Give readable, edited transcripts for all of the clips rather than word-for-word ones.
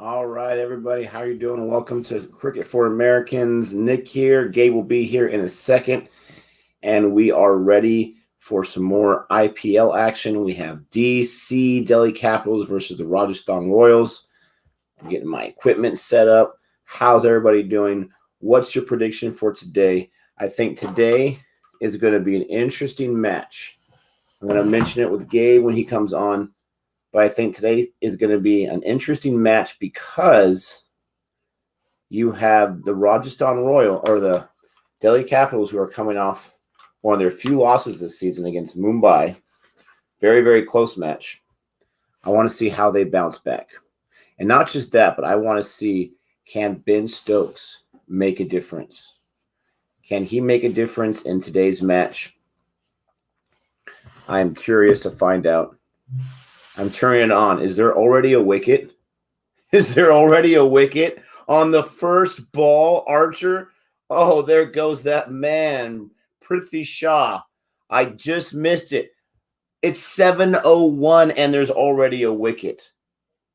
All right, everybody. How you doing? Welcome to Cricket for Americans. Nick here. Gabe will be here in a second. And we are ready for some more IPL action. We have DC Delhi Capitals versus the Rajasthan Royals. I'm getting my equipment set up. How's everybody doing? What's your prediction for today? I think today is going to be an interesting match. I'm going to mention it with Gabe when he comes on. But I think today is going to be an interesting match because you have the Rajasthan Royal or the Delhi Capitals who are coming off one of their few losses this season against Mumbai. Very, very close match. I want to see how they bounce back. And not just that, but I want to see, can Ben Stokes make a difference? Can he make a difference in today's match? I am curious to find out. I'm turning it on. Is there already a wicket? Is there already a wicket on the first ball, Archer? Oh, there goes that man, Prithvi Shah. I just missed it. It's 7:01 and there's already a wicket.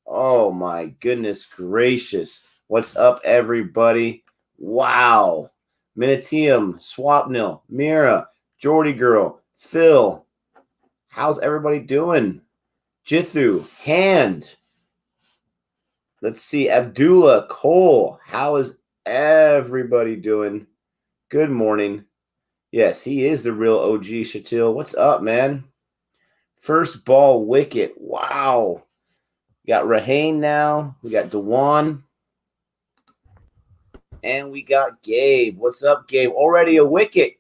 Oh, my goodness gracious. What's up, everybody? Wow. Minitium, Swapnil, Mira, Geordie Girl, Phil. How's everybody doing? Jithu, Hand. Let's see. Abdullah, Cole. How is everybody doing? Good morning. Yes, he is the real OG Shatil. What's up, man? First ball wicket. Wow. We got Rahane now. We got Dewan. And we got Gabe. What's up, Gabe? Already a wicket.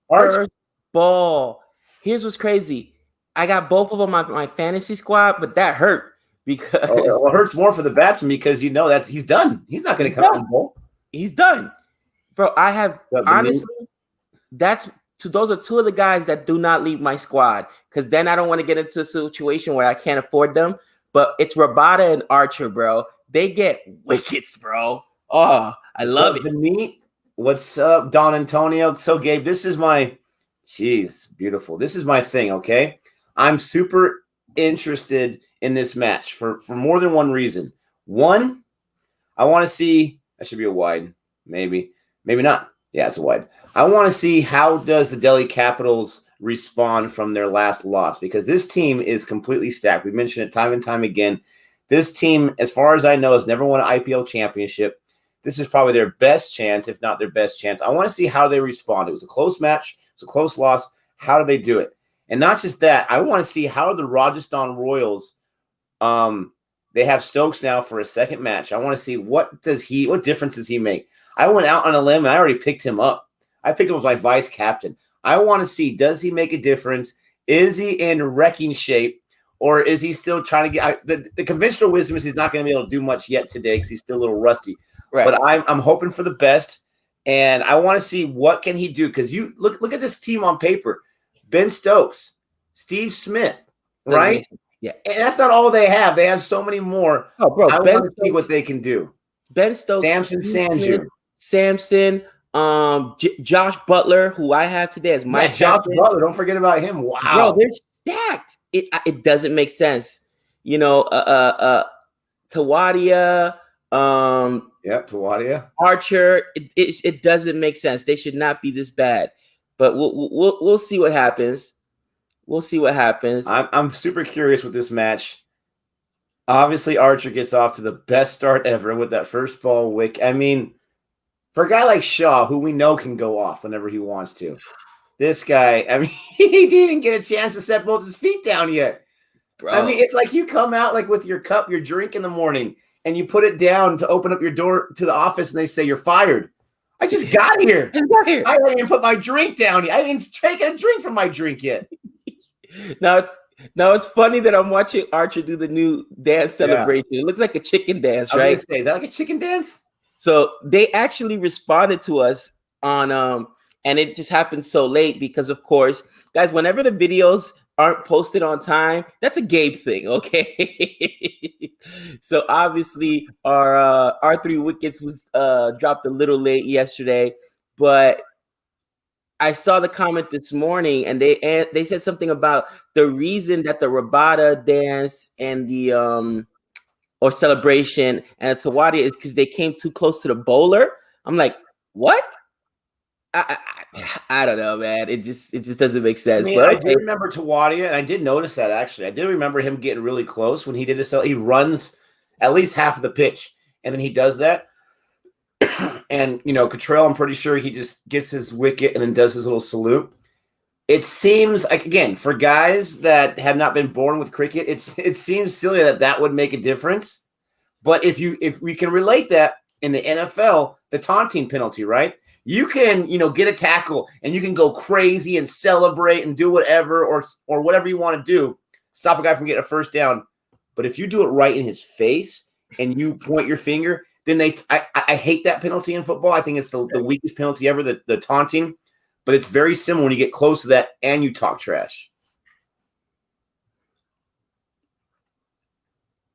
First ball. Here's what's crazy. I got both of them on my fantasy squad, but that hurt because it hurts more for the batsman because you know he's done. He's not going to come out and bowl. He's done, bro. I have honestly. Those are two of the guys that do not leave my squad because then I don't want to get into a situation where I can't afford them. But it's Rabada and Archer, bro. They get wickets, bro. Oh, I love it. What's up, Don Antonio? So, Gabe, this is my. Jeez, beautiful. This is my thing. Okay. I'm super interested in this match for more than one reason. One, I want to see, that should be a wide, maybe not. Yeah, it's a wide. I want to see how does the Delhi Capitals respond from their last loss because this team is completely stacked. We mentioned it time and time again. This team, as far as I know, has never won an IPL championship. This is probably their best chance, if not their best chance. I want to see how they respond. It was a close match. It's a close loss. How do they do it? And not just that, I want to see how the Rajasthan Royals, they have Stokes now for a second match. I want to see what difference does he make? I went out on a limb and I already picked him up. I picked him as my vice captain. I want to see, does he make a difference? Is he in wrecking shape? Or is he still trying to get the conventional wisdom is he's not going to be able to do much yet today because he's still a little rusty. Right. But I'm hoping for the best. And I want to see what can he do because you look at this team on paper. Ben Stokes, Steve Smith, right? Yeah. And that's not all they have. They have so many more. Oh, bro. I want to see what they can do. Ben Stokes, Samson Sanju. Samson, Josh Butler, who I have today as my Josh Butler. Don't forget about him. Wow. Bro, they're stacked. It doesn't make sense. You know, Tawadia, Tawadia. Archer. It doesn't make sense. They should not be this bad. But we'll see what happens. We'll see what happens. I'm super curious with this match. Obviously, Archer gets off to the best start ever with that first ball wick. I mean, for a guy like Shaw, who we know can go off whenever he wants to, this guy, I mean, he didn't even get a chance to set both his feet down yet. Bro. I mean, it's like you come out like with your cup, your drink in the morning, and you put it down to open up your door to the office, and they say you're fired. I just got here. I haven't even put my drink down yet. I haven't even taken a drink from my drink yet. Now it's funny that I'm watching Archer do the new dance celebration. Yeah. It looks like a chicken dance, right? Is that like a chicken dance? So they actually responded to us on and it just happened so late because, of course, guys, whenever the videos aren't posted on time, that's a Gabe thing, okay? So obviously our 3 wickets was dropped a little late yesterday, but I saw the comment this morning and they said something about the reason that the Rabada dance and the or celebration, and Tawadia is because they came too close to the bowler. I'm like, what? I don't know, man. It just doesn't make I sense. mean, But I okay. do remember Tawadia, and I did notice that actually. I did remember him getting really close when he did it. So he runs at least half of the pitch, and then he does that. And Cottrell, I'm pretty sure he just gets his wicket and then does his little salute. It seems like, again, for guys that have not been born with cricket, it seems silly that would make a difference. But if we can relate that in the NFL, the taunting penalty, right? You can, get a tackle and you can go crazy and celebrate and do whatever or whatever you want to do, stop a guy from getting a first down. But if you do it right in his face and you point your finger, then I hate that penalty in football. I think it's the weakest penalty ever, the taunting. But it's very similar when you get close to that and you talk trash.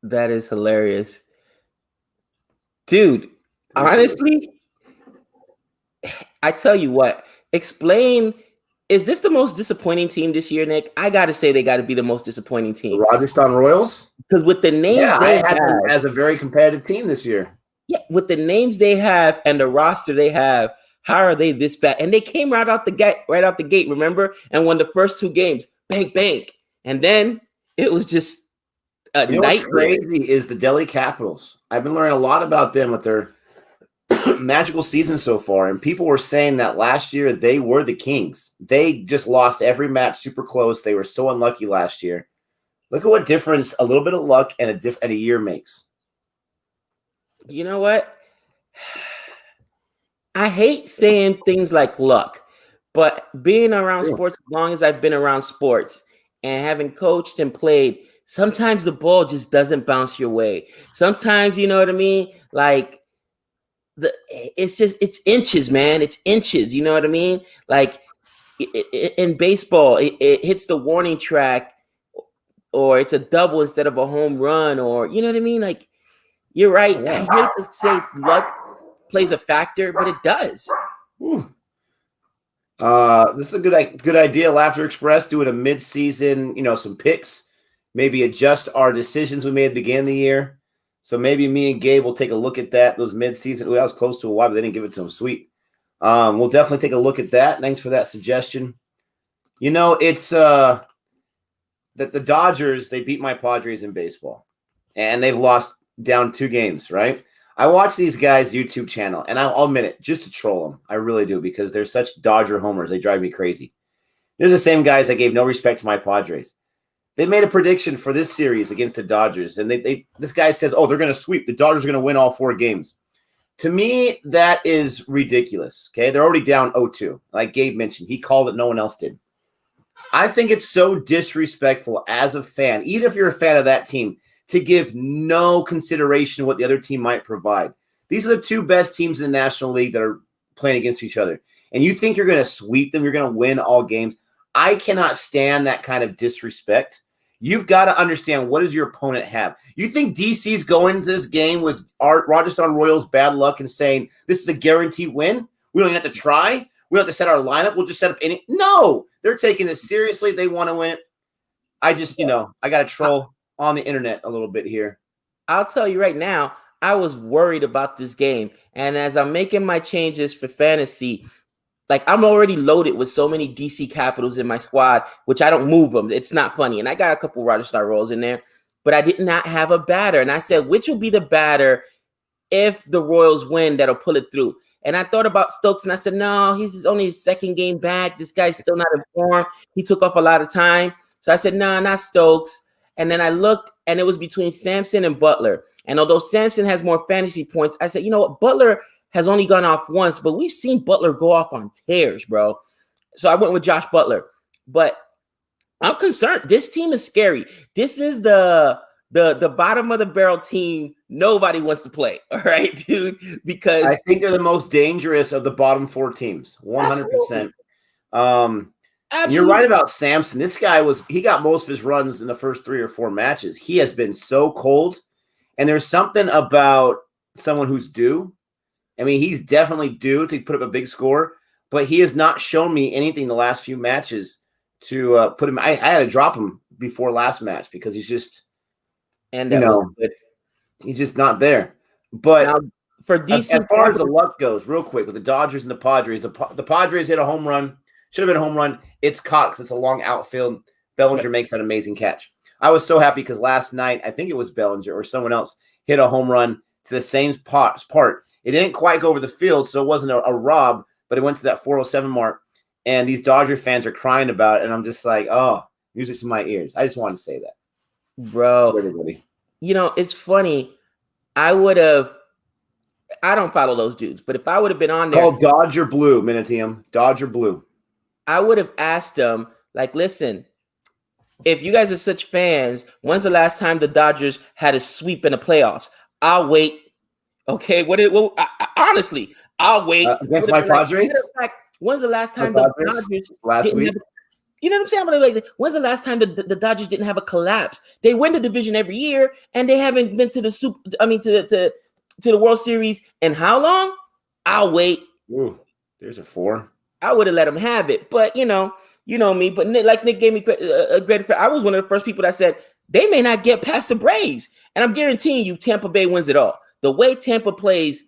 That is hilarious. Dude, honestly, I tell you what, explain, is this the most disappointing team this year, Nick? I got to say they got to be the most disappointing team. The Rajasthan Royals? Because with the names I had them as a very competitive team this year. Yeah, with the names they have and the roster they have, how are they this bad? And they came right out the gate, remember? And won the first 2 games, bang, bang. And then it was just a nightmare. What's crazy is the Delhi Capitals. I've been learning a lot about them with their magical season so far. And people were saying that last year they were the Kings. They just lost every match super close. They were so unlucky last year. Look at what difference a little bit of luck and a year makes. You know what? I hate saying things like luck, but being around sports as long as I've been around sports and having coached and played, sometimes the ball just doesn't bounce your way. Sometimes, you know what I mean? Like it's inches, man. It's inches. You know what I mean? Like in baseball, it hits the warning track, or it's a double instead of a home run, or you know what I mean? Like, you're right. I hate to say luck plays a factor, but it does. This is a good idea. Laughter Express doing a mid-season, some picks, maybe adjust our decisions we made at the beginning of the year. So maybe me and Gabe will take a look at that. Those mid-season, that was close to a while, but they didn't give it to him. Sweet. We'll definitely take a look at that. Thanks for that suggestion. It's that the Dodgers, they beat my Padres in baseball, and they've lost down 2 games, right? I watch these guys' YouTube channel, and I'll admit it, just to troll them. I really do, because they're such Dodger homers. They drive me crazy. They're the same guys that gave no respect to my Padres. They made a prediction for this series against the Dodgers, and this guy says, they're going to sweep. The Dodgers are going to win all 4 games. To me, that is ridiculous, okay? They're already down 0-2. Like Gabe mentioned, he called it. No one else did. I think it's so disrespectful as a fan, even if you're a fan of that team, to give no consideration to what the other team might provide. These are the 2 best teams in the National League that are playing against each other. And you think you're going to sweep them, you're going to win all games. I cannot stand that kind of disrespect. You've got to understand, what does your opponent have? You think DC's going into this game with our Rajasthan Royals bad luck and saying, this is a guaranteed win? We don't even have to try? We don't have to set our lineup. We'll just set up any. No, they're taking this seriously. They want to win it. I just, I got to troll on the internet a little bit here. I'll tell you right now, I was worried about this game. And as I'm making my changes for fantasy, like, I'm already loaded with so many DC Capitals in my squad, which I don't move them. It's not funny. And I got a couple Rajasthan Royals in there, but I did not have a batter. And I said, which will be the batter if the Royals win that'll pull it through? And I thought about Stokes, and I said, no, he's only his 2nd game back. This guy's still not in form. He took off a lot of time. So I said, no, not Stokes. And then I looked, and it was between Sampson and Butler. And although Sampson has more fantasy points, I said, you know what? Butler has only gone off once, but we've seen Butler go off on tears, bro. So I went with Josh Butler. But I'm concerned. This team is scary. This is the bottom of the barrel team nobody wants to play. All right, dude? Because I think they're the most dangerous of the bottom 4 teams. 100%. Absolutely. You're right about Sampson. This guy he got most of his runs in the first 3 or 4 matches. He has been so cold. And there's something about someone who's due. I mean, he's definitely due to put up a big score, but he has not shown me anything the last few matches to put him. I had to drop him before last match because he's just, and that was good. He's just not there. But Now, for as DC, far as the luck goes, real quick, with the Dodgers and the Padres, the Padres hit a home run. Should have been a home run. It's Cox. It's a long outfield. Bellinger makes that amazing catch. I was so happy because last night, I think it was Bellinger or someone else, hit a home run to the same part. It didn't quite go over the field, so it wasn't a rob, but it went to that 407 mark. And these Dodger fans are crying about it, and I'm just like, oh, music to my ears. I just wanted to say that. Bro, to everybody. You know, it's funny. I don't follow those dudes, but if I would have been on there. Called Dodger Blue, Minutium. Dodger Blue. I would have asked them, like, listen, if you guys are such fans, when's the last time the Dodgers had a sweep in the playoffs? I'll wait. Okay, honestly, I'll wait. Against my Padres? When's the last time the Dodgers last week? You know what I'm saying? I'm like, when's the last time the Dodgers didn't have a collapse? They win the division every year, and they haven't been to the to the World Series in how long? I'll wait. Ooh, there's a 4. I would have let them have it, but you know me. But Nick gave me a great. I was one of the first people that said they may not get past the Braves, and I'm guaranteeing you, Tampa Bay wins it all. The way Tampa plays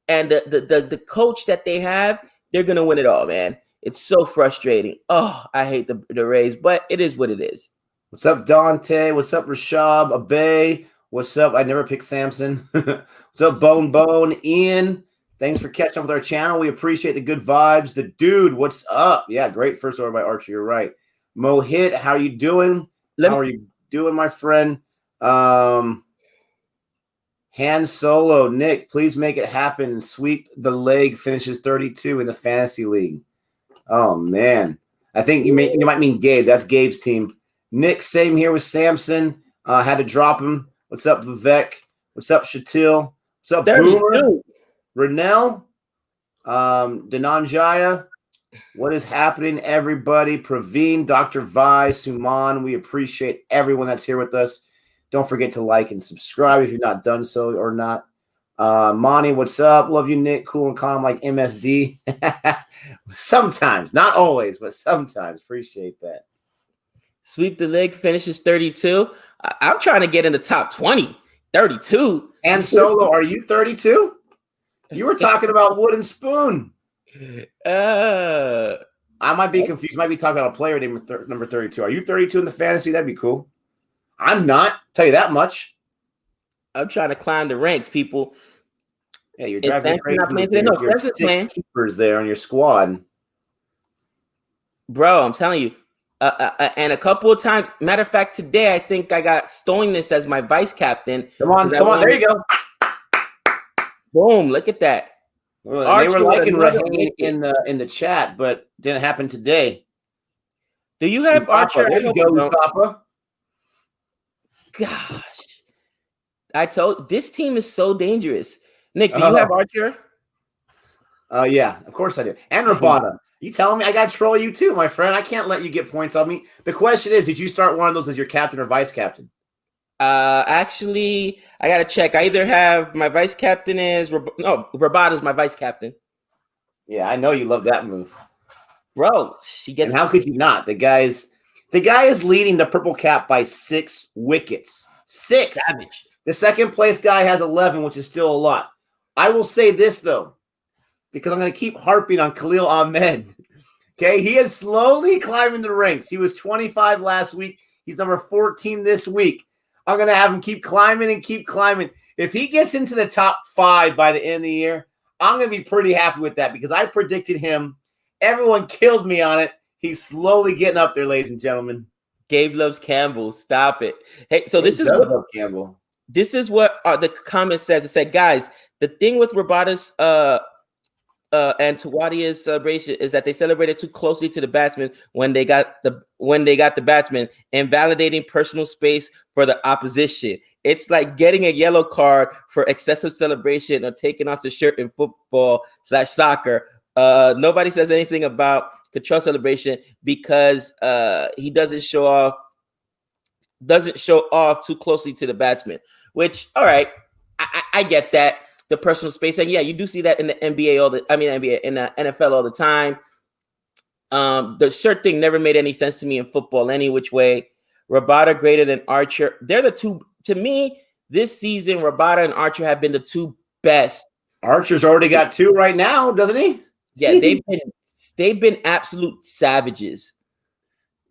and the coach that they have, they're gonna win it all, man. It's so frustrating. Oh, I hate the Rays, but it is what it is. What's up, Dante? What's up, Rashab? Abe? What's up? I never picked Samson. What's up, Bone? Ian? Thanks for catching up with our channel. We appreciate the good vibes. The dude, what's up? Yeah, great first order by Archer. You're right. Mohit, how are you doing? How are you doing, my friend? Han Solo, Nick, please make it happen and sweep the leg. Finishes 32 in the fantasy league. Oh man, I think you might mean Gabe. That's Gabe's team. Nick, same here with Samson. Had to drop him. What's up, Vivek? What's up, Shatil? What's up, Boomer? Renell? Dhananjaya? What is happening, everybody? Praveen, Dr. Vi, Suman. We appreciate everyone that's here with us. Don't forget to like and subscribe if you've not done so or not. Monty, what's up? Love you, Nick. Cool and calm like MSD. Sometimes, not always, but sometimes. Appreciate that. Sweep the leg, finishes 32. I'm trying to get in the top 20. 32. And Solo, are you 32? You were talking about wooden spoon. I might be confused. Might be talking about a player named number 32. Are you 32 in the fantasy? That'd be cool. I'm not. Tell you that much. I'm trying to climb the ranks, people. Yeah, you're driving me crazy. No, Samson's playing. Keepers there on your squad, bro. I'm telling you. And a couple of times, matter of fact, today I think I got Stoiness as my vice captain. Come on, there you go. Boom! Look at that. Well, they were liking Raheem in the chat, but didn't happen today. Do you have Archer? There you go, Papa. Gosh, I told this team is so dangerous. Nick, do you have Archer? Yeah, of course I do. And Rabada. You telling me I got to troll you too, my friend? I can't let you get points on me. The question is, did you start one of those as your captain or vice captain? Actually, I got to check. I either have my vice captain is Rabada's my vice captain. Yeah, I know you love that move. Bro, she gets. And how could you not? The guy is leading the purple cap by 6 wickets. 6. Savage. The second place guy has 11, which is still a lot. I will say this though, because I'm going to keep harping on Khalil Ahmed. Okay, he is slowly climbing the ranks. He was 25 last week. He's number 14 this week. I'm going to have him keep climbing and keep climbing. If he gets into the top 5 by the end of the year, I'm going to be pretty happy with that because I predicted him. Everyone killed me on it. He's slowly getting up there, ladies and gentlemen. Gabe loves Campbell. Stop it. Hey, so this is what Campbell. This is what the comment says. It said, guys, the thing with Rabada's and Tawadia's celebration is that they celebrated too closely to the batsman when they got the batsman, invalidating personal space for the opposition. It's like getting a yellow card for excessive celebration or taking off the shirt in football/soccer. Nobody says anything about control celebration because he doesn't show off too closely to the batsman. Which, all right, I get that. The personal space. And yeah, you do see that in the NBA in the NFL all the time. The shirt thing never made any sense to me in football any which way. Rabada greater than Archer. They're the two, to me, this season, Rabada and Archer have been the two best. Archer's already got 2 right now, doesn't he? Yeah, they've been absolute savages.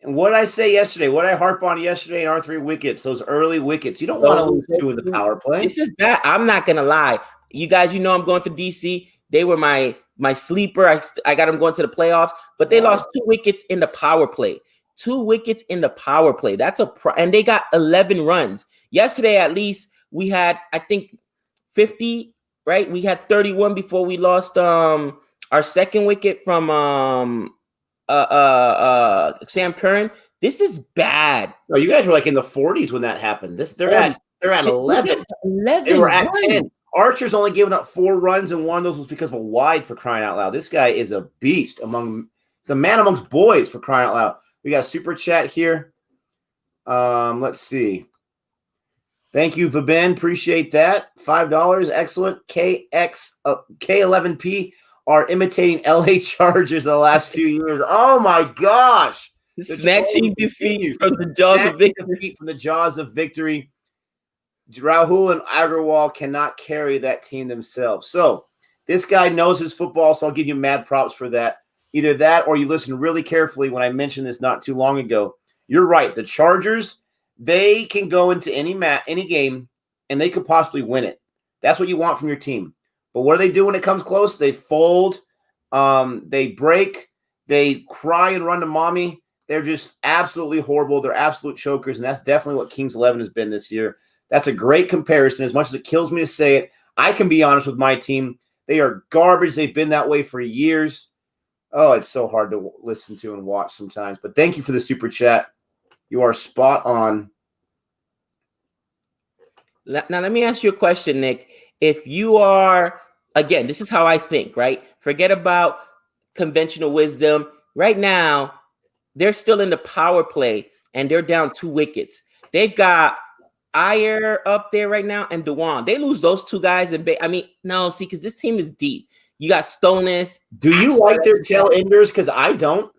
And what did I say yesterday? What did I harp on yesterday in our 3 wickets? Those early wickets. You don't want to lose 2 in the power play. This is bad. I'm not gonna lie. You guys, I'm going for DC. They were my sleeper. I got them going to the playoffs, but they lost 2 wickets in the power play. 2 wickets in the power play. That's and they got 11 runs. Yesterday, at least, we had, I think, 50, right? We had 31 before we lost our second wicket from Sam Curran. This is bad. No, you guys were like in the 40s when that happened. They're at 11. 11. They were at 10. Archer's only given up 4 runs, and one of those was because of a wide, for crying out loud. This guy is a beast. He's a man amongst boys, for crying out loud. We got a super chat here. Let's see. Thank you, Vabin. Appreciate that. $5. Excellent. K11P are imitating LA Chargers the last few years. Oh my gosh. Snatching defeat from the jaws of victory. From the jaws of victory. Rahul and Agarwal cannot carry that team themselves. So this guy knows his football, so I'll give you mad props for that. Either that or you listen really carefully when I mentioned this not too long ago. You're right. The Chargers, they can go into any game, and they could possibly win it. That's what you want from your team. But what do they do when it comes close? They fold, they break, they cry and run to mommy. They're just absolutely horrible. They're absolute chokers, and that's definitely what Kings 11 has been this year. That's a great comparison. As much as it kills me to say it, I can be honest with my team. They are garbage. They've been that way for years. Oh, it's so hard to listen to and watch sometimes. But thank you for the super chat. You are spot on. Now, let me ask you a question, Nick. If you are, again, this is how I think, right? Forget about conventional wisdom. Right now, they're still in the power play, and they're down 2 wickets. They've got Iyer up there right now and Dewan. They lose those 2 guys, and because this team is deep. You got Stonus. Do you like their tail enders? Because I don't.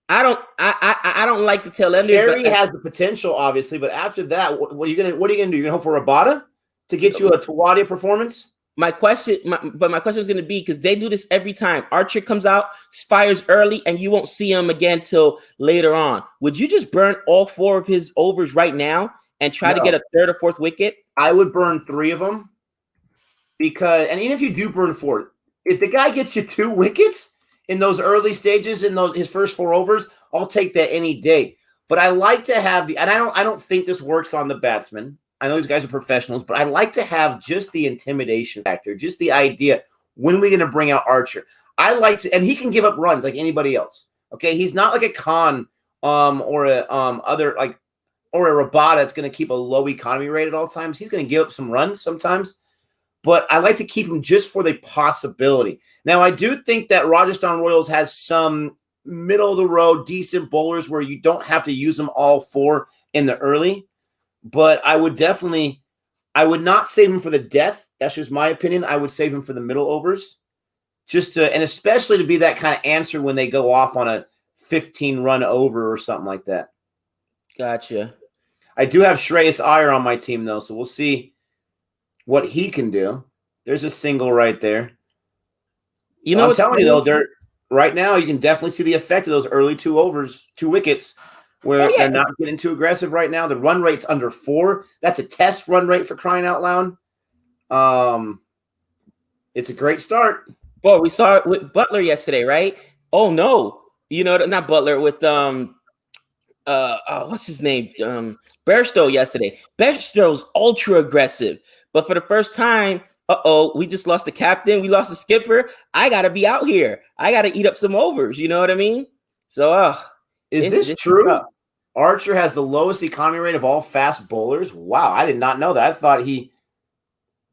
I don't like the tail enders. Gary has the potential, obviously, but after that, what are you gonna do? You're gonna hope for Rabada to get you a Tawadia performance? My question is gonna be, because they do this every time. Archer comes out, fires early, and you won't see him again till later on. Would you just burn all 4 of his overs right now and try to get a 3rd or 4th wicket? I would burn 3 of them, and even if you do burn 4, if the guy gets you 2 wickets in those early stages, in his first 4 overs, I'll take that any day. But I like to have and I don't think this works on the batsmen. I know these guys are professionals, but I like to have just the intimidation factor, just the idea, when are we going to bring out Archer? I like to, and he can give up runs like anybody else. Okay, he's not like a Khan or a Rabada that's going to keep a low economy rate at all times. He's going to give up some runs sometimes, but I like to keep him just for the possibility. Now, I do think that Rajasthan Royals has some middle-of-the-road, decent bowlers where you don't have to use them all 4 in the early, but I would not save him for the death. That's just my opinion. I would save him for the middle overs, and especially to be that kind of answer when they go off on a 15-run over or something like that. Gotcha. I do have Shreyas Iyer on my team, though, so we'll see what he can do. There's a single right there. I'm telling you, though, right now you can definitely see the effect of those early 2 wickets, where they're not getting too aggressive right now. The run rate's under 4. That's a test run rate, for crying out loud. It's a great start. Boy, we saw it with Butler yesterday, right? Oh no, not Butler, with what's his name? Bairstow yesterday. Bairstow's ultra aggressive, but for the first time, we just lost the captain. We lost the skipper. I gotta be out here. I gotta eat up some overs. You know what I mean? So, is this true? Archer has the lowest economy rate of all fast bowlers. Wow, I did not know that. I thought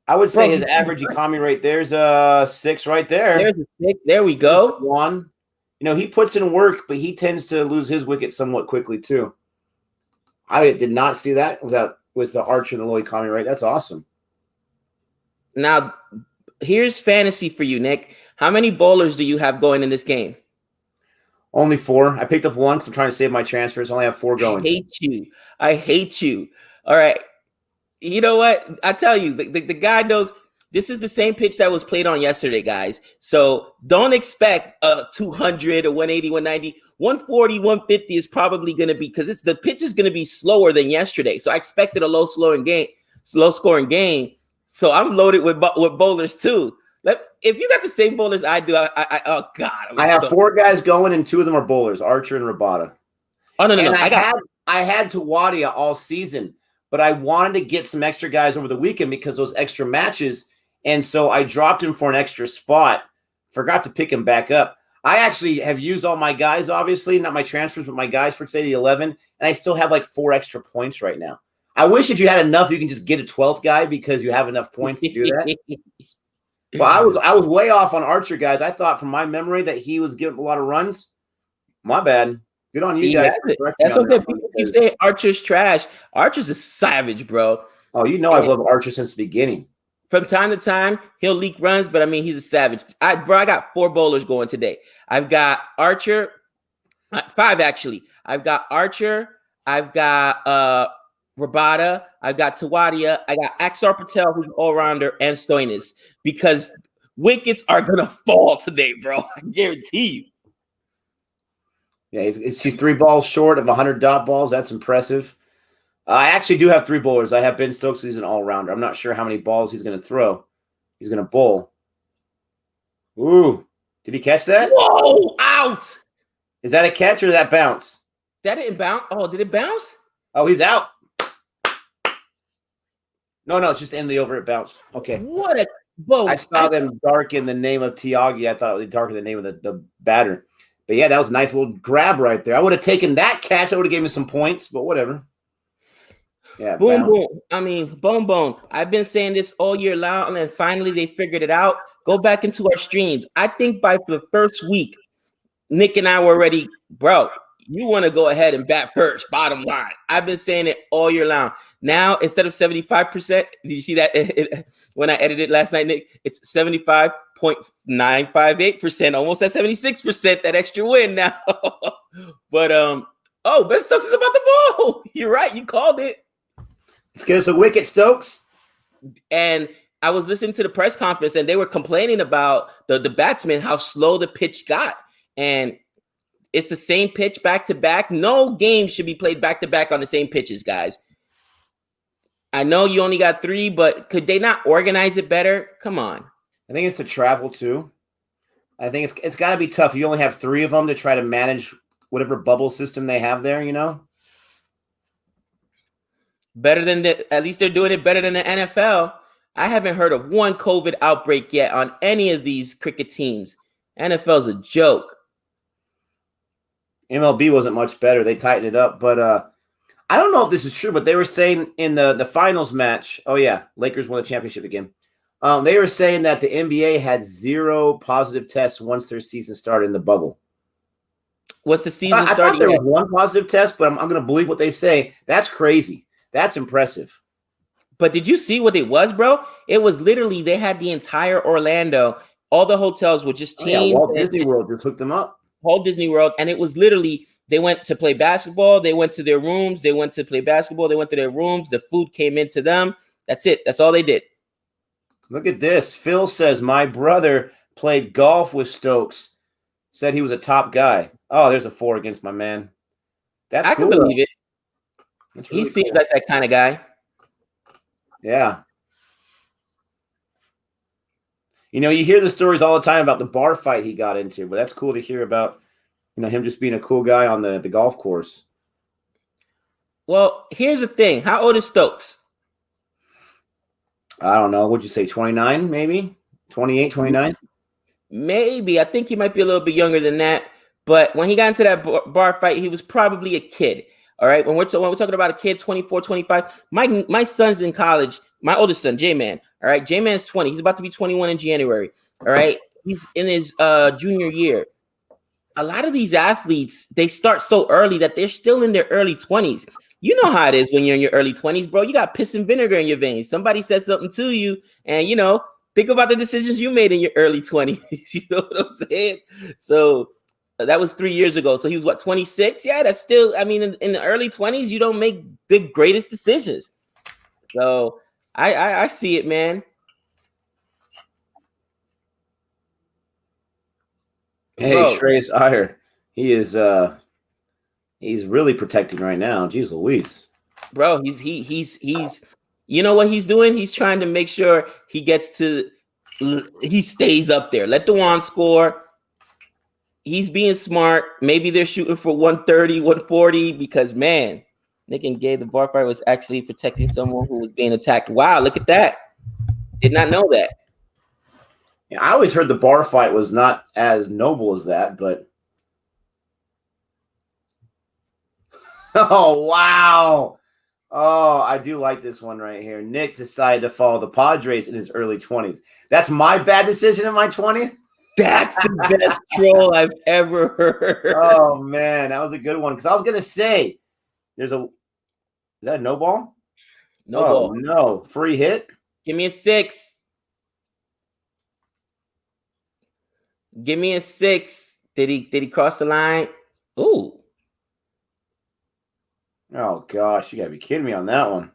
I would say his average economy rate. There's a 6 right there. There's a 6. There we go. 1. He puts in work, but he tends to lose his wicket somewhat quickly too. I did not see that with the Archer and the low economy rate. That's awesome. Now, here's fantasy for you, Nick. How many bowlers do you have going in this game? Only 4. I picked up 1 because I'm trying to save my transfers. I only have 4 going. I hate you. All right. You know what? I tell you, the guy knows this is the same pitch that was played on yesterday, guys. So don't expect a 200 or 180, 190, 140, 150 is probably going to be because the pitch is going to be slower than yesterday. So I expected a low scoring game. So I'm loaded with bowlers too. If you got the same bowlers I do, oh God, I have 4 guys going, and 2 of them are bowlers, Archer and Rabada. Oh no. I had Tawadia all season, but I wanted to get some extra guys over the weekend because those extra matches, and so I dropped him for an extra spot. Forgot to pick him back up. I actually have used all my guys, obviously, not my transfers, but my guys for today, the 11, and I still have like 4 extra points right now. I wish if you had enough, you can just get a 12th guy because you have enough points to do that. But I was way off on Archer, guys. I thought from my memory that he was getting a lot of runs. My bad. Good on you guys. That's okay. People keep saying Archer's trash. Archer's a savage, bro. Oh, you know I've loved Archer since the beginning. From time to time, he'll leak runs, but I mean, he's a savage. I got 4 bowlers going today. I've got Archer, 5 actually. I've got Archer. I've got Rabada. I've got Tawadia. I got Axar Patel, who's all-rounder, and Stoinis, because wickets are going to fall today, bro. I guarantee you. Yeah, she's 3 balls short of 100 dot balls. That's impressive. I actually do have 3 bowlers. I have Ben Stokes. He's an all-rounder. I'm not sure how many balls he's going to throw. He's going to bowl. Ooh. Did he catch that? Whoa, out. Is that a catch or did that bounce? That didn't bounce. Oh, did it bounce? Oh, he's out. No, it's just in the over. It bounced. Okay. What a boat. I saw them darken the name of Tiagi. I thought they darkened the name of the batter. But yeah, that was a nice little grab right there. I would have taken that catch. I would have given me some points, but whatever. Yeah. Boom. I mean, boom. I've been saying this all year long, and finally they figured it out. Go back into our streams. I think by the first week, Nick and I were already, bro, you want to go ahead and bat first, bottom line. I've been saying it all year long. Now, instead of 75%, did you see that when I edited last night, Nick? It's 75.958%, almost at 76%, that extra win now. But, Ben Stokes is about to bowl. You're right. You called it. Let's get us a wicket, Stokes. And I was listening to the press conference, and they were complaining about the batsmen, how slow the pitch got. And it's the same pitch back-to-back. No game should be played back-to-back on the same pitches, guys. I know you only got 3, but could they not organize it better? Come on. I think it's the travel, too. I think it's got to be tough. You only have 3 of them to try to manage whatever bubble system they have there, you know? Better than at least they're doing it better than the NFL. I haven't heard of one COVID outbreak yet on any of these cricket teams. NFL's a joke. MLB wasn't much better. They tightened it up. But I don't know if this is true, but they were saying in the finals match, oh, yeah, Lakers won the championship again. They were saying that the NBA had 0 positive tests once their season started in the bubble. What's the season starting? I thought there was 1 positive test, but I'm going to believe what they say. That's crazy. That's impressive. But did you see what it was, bro? It was literally they had the entire Orlando. All the hotels were just teams. Walt Disney World just hooked them up. Whole Disney World. And it was literally they went to play basketball. They went to their rooms. They went to play basketball. They went to their rooms. The food came into them. That's it. That's all they did. Look at this. Phil says, my brother played golf with Stokes. Said he was a top guy. Oh, there's a 4 against my man. That's cool. I can believe it. Really he seems like that kind of guy. Yeah. You know, you hear the stories all the time about the bar fight he got into, but that's cool to hear about, him just being a cool guy on the golf course. Well, here's the thing. How old is Stokes? I don't know. What'd you say, 29 maybe? 28, 29? Maybe. I think he might be a little bit younger than that. But when he got into that bar fight, he was probably a kid. All right. When we're talking about a kid, 24, 25, my son's in college. My oldest son, J-Man. All right. J-Man's 20. He's about to be 21 in January. All right. He's in his junior year. A lot of these athletes, they start so early that they're still in their early 20s. You know how it is when you're in your early 20s, bro. You got piss and vinegar in your veins. Somebody says something to you, and, think about the decisions you made in your early 20s. You know what I'm saying? So that was 3 years ago. So he was, 26? Yeah, that's still, in the early 20s, you don't make the greatest decisions. So I see it, man. Hey, Bro, Shreyas Iyer, he's really protecting right now. Jeez Louise. bro, he's you know what he's doing? He's trying to make sure he stays up there. Let Dewan score. He's being smart. Maybe they're shooting for 130, 140 because, man, Nick and Gabe, the bar fight was actually protecting someone who was being attacked. Wow, look at that. Did not know that. Yeah, I always heard the bar fight was not as noble as that, but oh wow. Oh, I do like this one right here. Nick decided to follow the Padres in his early 20s. That's my bad decision in my 20s. That's the best troll I've ever heard. Oh man, that was a good one. Because I was gonna say, is that a no ball? No ball. No, free hit. Give me a 6. Give me a 6. Did he cross the line? Ooh. Oh gosh, you gotta be kidding me on that one.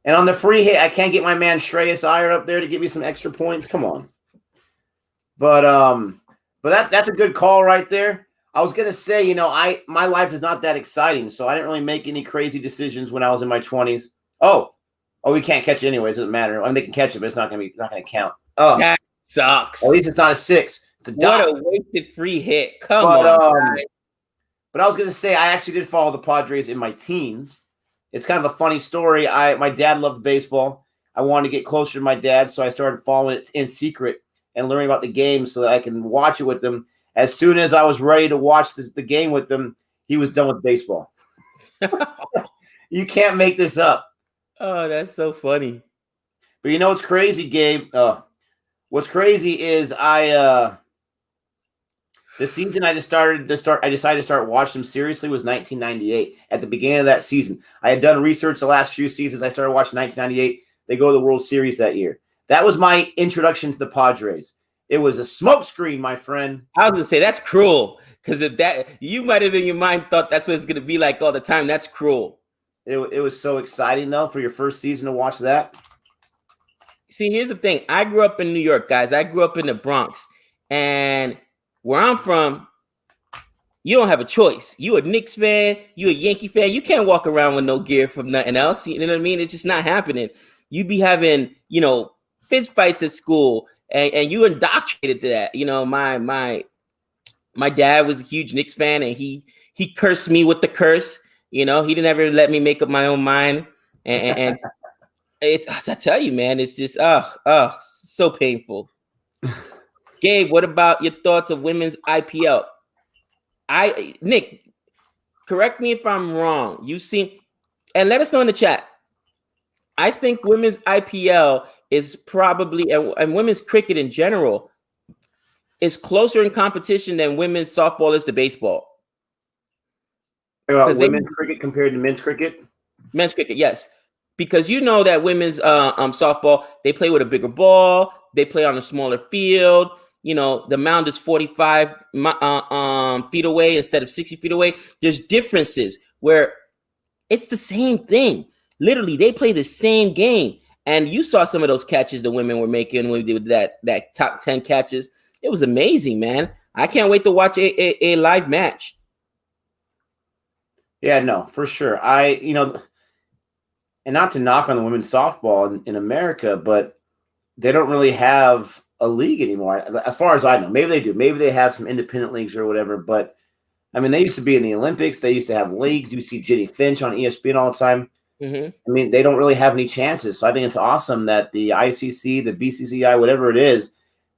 And on the free hit, I can't get my man Shreyas Iyer up there to give me some extra points. Come on. But that's a good call right there. I was gonna say, my life is not that exciting, so I didn't really make any crazy decisions when I was in my 20s. Oh, we can't catch it anyways. It doesn't matter. I mean, they can catch it, but it's not gonna count. Oh, that sucks. At least it's not a 6. It's a dot. What a wasted free hit. Come on, guys. But I was gonna say I actually did follow the Padres in my teens. It's kind of a funny story. My dad loved baseball. I wanted to get closer to my dad, so I started following it in secret and learning about the game so that I can watch it with them. As soon as I was ready to watch the game with them, he was done with baseball. You can't make this up. Oh, that's so funny. But you know what's crazy, Gabe? What's crazy is the season I decided to start watching them seriously was 1998. At the beginning of that season, I had done research the last few seasons. I started watching 1998. They go to the World Series that year. That was my introduction to the Padres. It was a smokescreen, my friend. I was gonna say that's cruel because if that you might have in your mind thought that's what it's gonna be like all the time. That's cruel. It was so exciting though for your first season to watch that. See, here's the thing. I grew up in New York, guys. I grew up in the Bronx, and where I'm from, you don't have a choice. You a Knicks fan, you a Yankee fan. You can't walk around with no gear from nothing else. You know what I mean? It's just not happening. You be having, fist fights at school, and you indoctrinated to that. My dad was a huge Knicks fan, and he cursed me with the curse. He didn't ever let me make up my own mind. And I tell you, man, it's just so painful. Gabe, what about your thoughts of women's IPL? Nick, correct me if I'm wrong. And let us know in the chat. I think women's IPL is probably, and women's cricket in general, is closer in competition than women's softball is to baseball. Women's cricket compared to men's cricket? Men's cricket, yes. Because you know that women's softball, they play with a bigger ball. They play on a smaller field. The mound is 45 feet away instead of 60 feet away. There's differences where it's the same thing. Literally, they play the same game. And you saw some of those catches the women were making when we did that top 10 catches. It was amazing, man. I can't wait to watch a live match. Yeah, no, for sure. And not to knock on the women's softball in America, but they don't really have a league anymore, as far as I know. Maybe they do. Maybe they have some independent leagues or whatever. But I mean, they used to be in the Olympics. They used to have leagues. You see Jenny Finch on ESPN all the time. Mm-hmm. I mean, they don't really have any chances. So I think it's awesome that the ICC, the BCCI, whatever it is,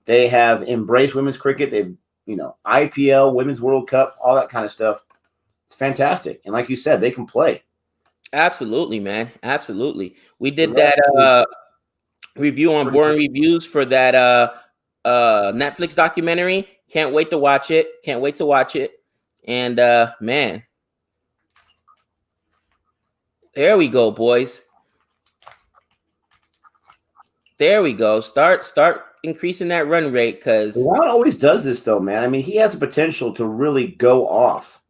they have embraced women's cricket. They've, IPL, Women's World Cup, all that kind of stuff. It's fantastic. And like you said, they can play. Absolutely, man. Absolutely. We did that review on Boring Reviews for that Netflix documentary. Can't wait to watch it. And man, there we go, boys. There we go. Start increasing that run rate because Juan always does this though, man. I mean, he has the potential to really go off.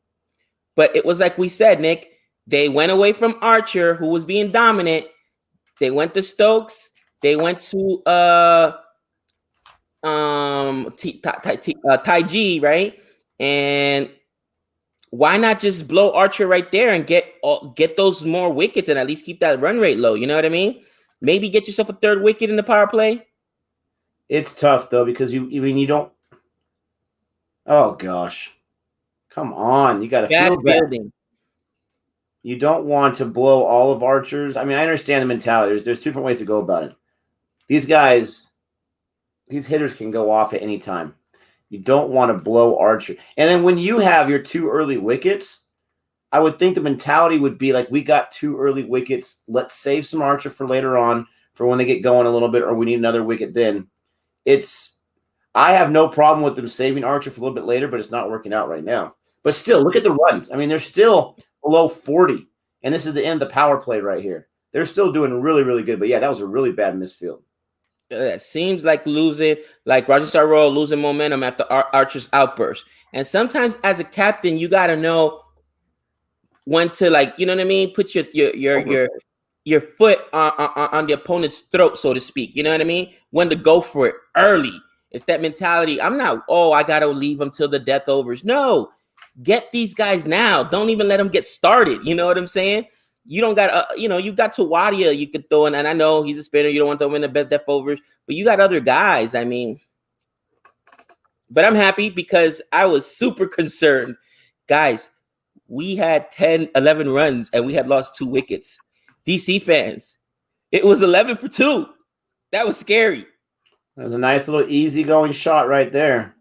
But it was like we said, Nick. They went away from Archer, who was being dominant, They went to Stokes. They went to Tai G, right? And why not just blow Archer right there and get those more wickets and at least keep that run rate low? You know what I mean? Maybe get yourself a third wicket in the power play. It's tough though because you don't. Oh gosh, come on! You got to Bad feel fielding. that. You don't want to blow all of Archer's. I mean, I understand the mentality. There's two different ways to go about it. These guys, these hitters can go off at any time. You don't want to blow Archer. And then when you have your 2 early wickets, I would think the mentality would be like, we got 2 early wickets. Let's save some Archer for later on for when they get going a little bit, or we need another wicket then. I have no problem with them saving Archer for a little bit later, but it's not working out right now. But still, look at the runs. I mean, they're still below 40, and this is the end of the power play right here. They're still doing really, really good. But, yeah, that was a really bad misfield. It seems like Roger Sarro losing momentum after Archer's outburst. And sometimes as a captain, you got to know when to, like, you know what I mean? Put your foot on the opponent's throat, so to speak. You know what I mean? When to go for it early. It's that mentality. I'm not, I got to leave them till the death overs. No, get these guys now. Don't even let them get started. You know what I'm saying? You don't got, you got Tawadia you could throw in, and I know he's a spinner. You don't want to win the best death overs, but you got other guys. I mean, but I'm happy because I was super concerned. Guys, we had 10, 11 runs, and we had lost 2 wickets. DC fans, it was 11 for 2. That was scary. That was a nice little easygoing shot right there.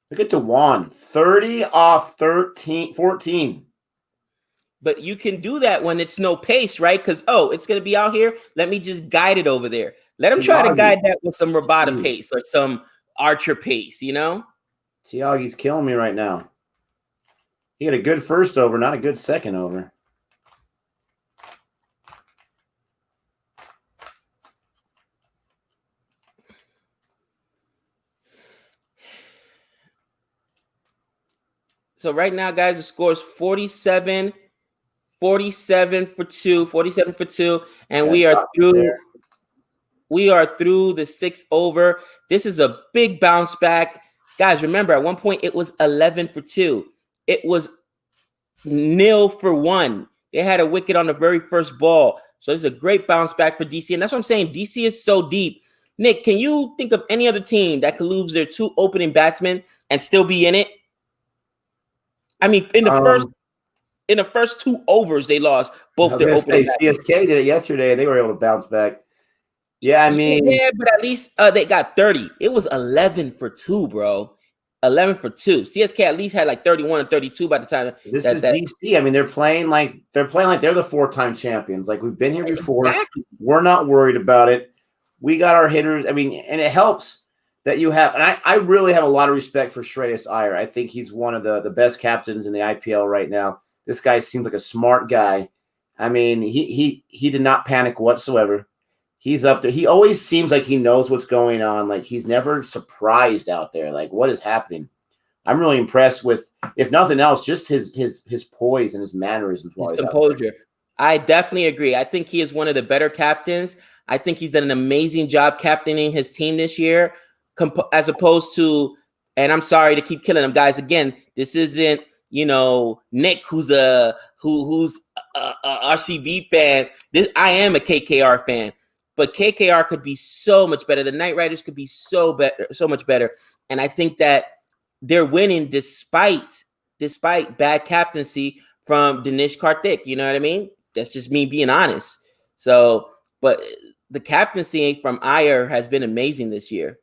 Look at Dewan, 30 off 14. But you can do that when it's no pace, right? Because, it's going to be out here. Let me just guide it over there. Let him try to guide that with some Rabada pace or some Archer pace, you know? Tiagi's killing me right now. He had a good first over, not a good second over. So right now, guys, the score is 47 for 2, and we are through. We are through the 6th over. This is a big bounce back. Guys, remember, at one point, it was 11 for 2. It was 0 for 1. They had a wicket on the very first ball. So it's a great bounce back for DC. And that's what I'm saying. DC is so deep. Nick, can you think of any other team that could lose their 2 opening batsmen and still be in it? I mean, in the first 2 overs, they lost both their opening batsmen. CSK did it yesterday. They were able to bounce back. Yeah, I mean. Yeah, but at least they got 30. It was 11 for 2, bro. 11 for 2. CSK at least had like 31 and 32 by the time. This is DC. I mean, they're playing like they're the 4-time champions. Like, we've been here before. Exactly. We're not worried about it. We got our hitters. I mean, and it helps that you have. And I really have a lot of respect for Shreyas Iyer. I think he's one of the best captains in the IPL right now. This guy seems like a smart guy. I mean, he did not panic whatsoever. He's up there. He always seems like he knows what's going on. Like, he's never surprised out there. Like, what is happening? I'm really impressed with, if nothing else, just his poise and his mannerisms. His composure. I definitely agree. I think he is one of the better captains. I think he's done an amazing job captaining his team this year, as opposed to, and I'm sorry to keep killing him, guys. Again, this isn't, Nick, who's a RCB fan. I am a KKR fan. But KKR could be so much better. The Knight Riders could be so much better. And I think that they're winning despite bad captaincy from Dinesh Karthik. You know what I mean? That's just me being honest. So, but the captaincy from Iyer has been amazing this year.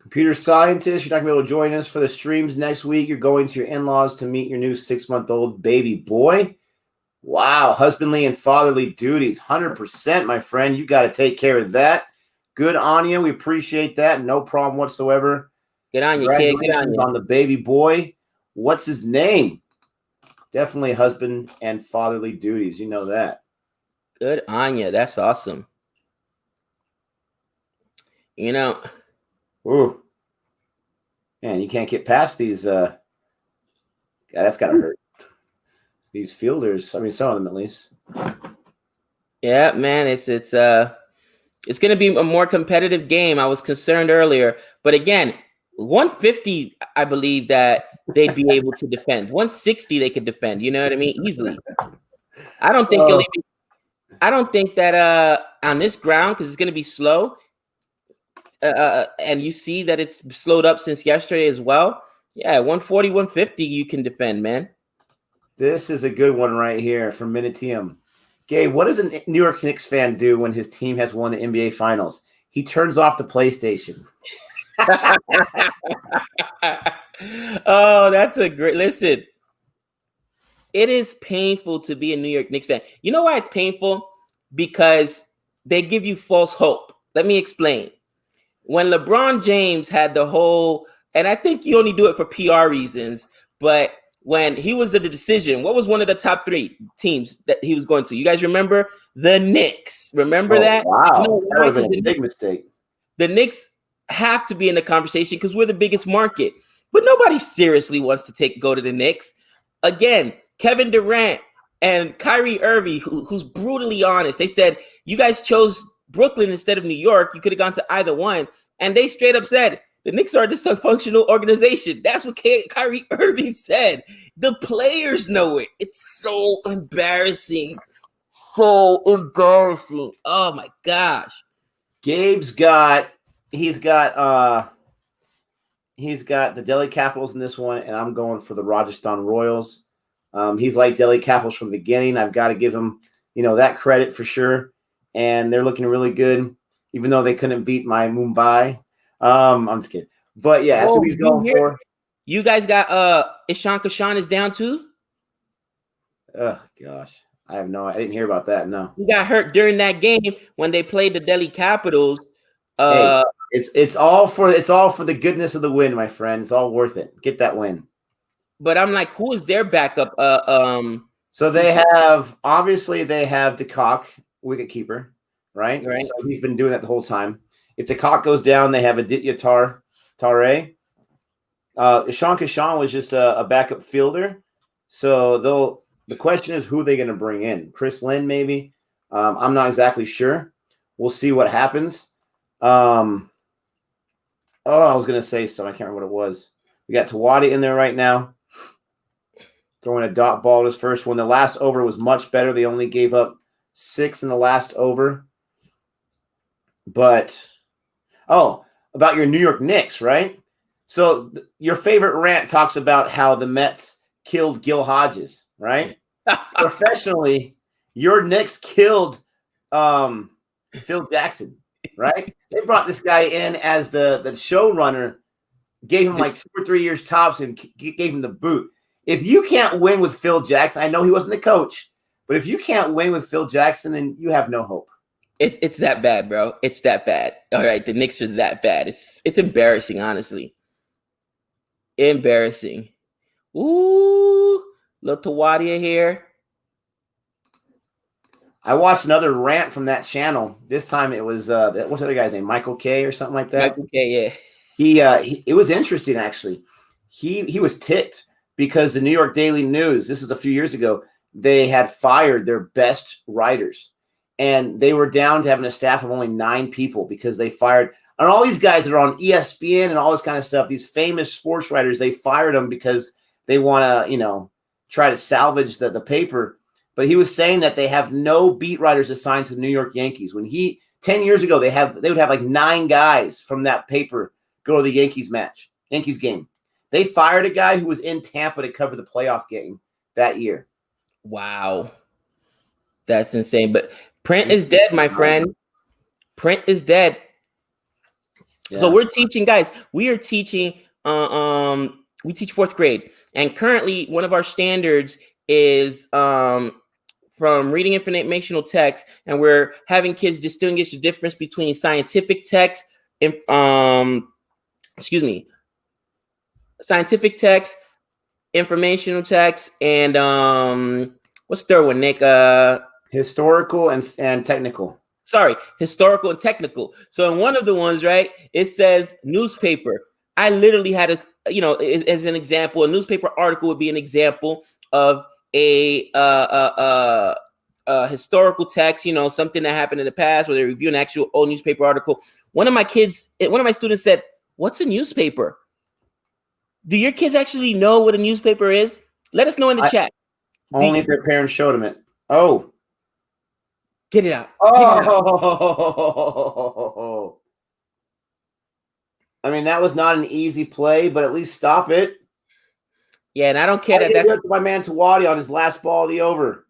Computer scientist, you're not going to be able to join us for the streams next week. You're going to your in-laws to meet your new 6-month-old baby boy. Wow, husbandly and fatherly duties, 100%, my friend. You got to take care of that. Good on you. We appreciate that. No problem whatsoever. Good on you, kid. Good on the baby boy. What's his name? Definitely husband and fatherly duties. You know that. Good on you. That's awesome. Ooh. Man, you can't get past these. That's got to hurt. These fielders, I mean, some of them at least. Yeah, man, it's going to be a more competitive game. I was concerned earlier, but again, 150, I believe that they'd be able to defend. 160, they could defend. You know what I mean? Easily. I don't think Oh, I don't think that on this ground, because it's going to be slow, and you see that it's slowed up since yesterday as well. Yeah, 140, 150, you can defend, man. this is a good one right here from Minitium. Gabe, what does a New York Knicks fan do when his team has won the NBA Finals? He turns off the PlayStation. Oh, that's a great listen. It is painful to be a New York Knicks fan. You know why it's painful? Because they give you false hope. Let me explain. When LeBron James had the whole, and I think you only do it for PR reasons, but when he was at the decision, what was one of the top 3 teams that he was going to? You guys remember? The Knicks. Remember that? You know Wow. That why? would have Because been a big mistake. the Knicks have to be in the conversation because we're the biggest market. But nobody seriously wants to go to the Knicks. Again, Kevin Durant and Kyrie Irving, who's brutally honest, they said, you guys chose Brooklyn instead of New York. You could have gone to either one. And they straight up said, the Knicks are a dysfunctional organization. That's what Kyrie Irving said. The players know it. It's so embarrassing. So embarrassing. Oh, my gosh. Gabe's got he's got the Delhi Capitals in this one, and I'm going for the Rajasthan Royals. He's like Delhi Capitals from the beginning. I've got to give him, that credit for sure. And they're looking really good, even though they couldn't beat my Mumbai. I'm just kidding. But yeah, that's who he's going for. You guys got Ishan Kishan is down too? Oh gosh. I didn't hear about that. No. He got hurt during that game when they played the Delhi Capitals. Hey, it's all for the goodness of the win, my friend. It's all worth it. Get that win. But I'm like, who is their backup? So they have DeCock, wicketkeeper, right? Right. So he's been doing that the whole time. If DeCock goes down, they have Aditya Tare. Ishan Kishan was just a backup fielder. So the question is, who are they going to bring in? Chris Lynn, maybe? I'm not exactly sure. We'll see what happens. I was going to say something. I can't remember what it was. We got Tawadi in there right now, throwing a dot ball his first one. The last over was much better. They only gave up 6 in the last over. But, about your New York Knicks, right? So your favorite rant talks about how the Mets killed Gil Hodges, right? Professionally, your Knicks killed Phil Jackson, right? They brought this guy in as the showrunner, gave him like 2 or 3 years tops, and gave him the boot. If you can't win with Phil Jackson, I know he wasn't the coach, but if you can't win with Phil Jackson, then you have no hope. It's that bad, bro. It's that bad. All right, the Knicks are that bad. It's embarrassing, honestly. Embarrassing. Ooh, little Tawadia here. I watched another rant from that channel. This time it was what's the other guy's name? Michael K or something like that. Michael K, yeah. It was interesting actually. He was ticked because the New York Daily News, this is a few years ago, they had fired their best writers. And they were down to having a staff of only 9 people because they fired, and all these guys that are on ESPN and all this kind of stuff, these famous sports writers, they fired them because they want to, try to salvage the paper. But he was saying that they have no beat writers assigned to the New York Yankees. When 10 years ago, they would have like 9 guys from that paper go to the Yankees game. They fired a guy who was in Tampa to cover the playoff game that year. Wow. That's insane. But print is dead, my friend. Print is dead. Yeah. So we're teaching, guys. We are teaching. We teach 4th grade, and currently one of our standards is from reading informational text, and we're having kids distinguish the difference between scientific text and scientific text, informational text, and what's the third one, Nick? Historical and technical. Sorry, historical and technical. So in one of the ones, right, it says newspaper. I literally had as an example, a newspaper article would be an example of a historical text, something that happened in the past, where they review an actual old newspaper article. One of my students said, "What's a newspaper?" Do your kids actually know what a newspaper is? Let us know in the chat. Only if their parents showed them it. Oh. Get it out. Oh. I mean, that was not an easy play, but at least stop it. Yeah, and I don't care that's my man Tawadi on his last ball of the over.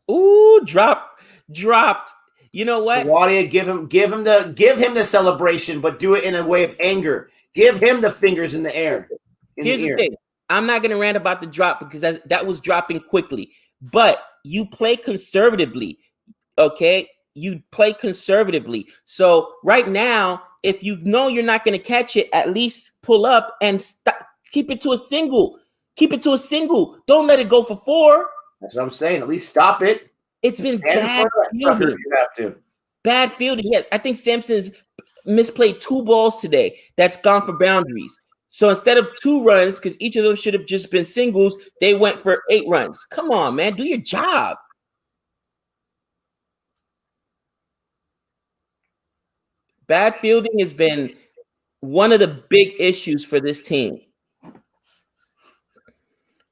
Ooh, dropped. You know what? Tawadi, give him the celebration, but do it in a way of anger. Give him the fingers in the air. Here's the thing. I'm not going to rant about the drop because that was dropping quickly. But you play conservatively, okay? You play conservatively. So right now, if you know you're not going to catch it, at least pull up and keep it to a single. Keep it to a single. Don't let it go for 4. That's what I'm saying. At least stop it. It's been bad fielding. You have to. Bad fielding. Yes, I think Sampson's misplayed 2 balls today that's gone for boundaries. So instead of 2 runs, because each of them should have just been singles, they went for 8 runs. Come on, man. Do your job. Bad fielding has been one of the big issues for this team.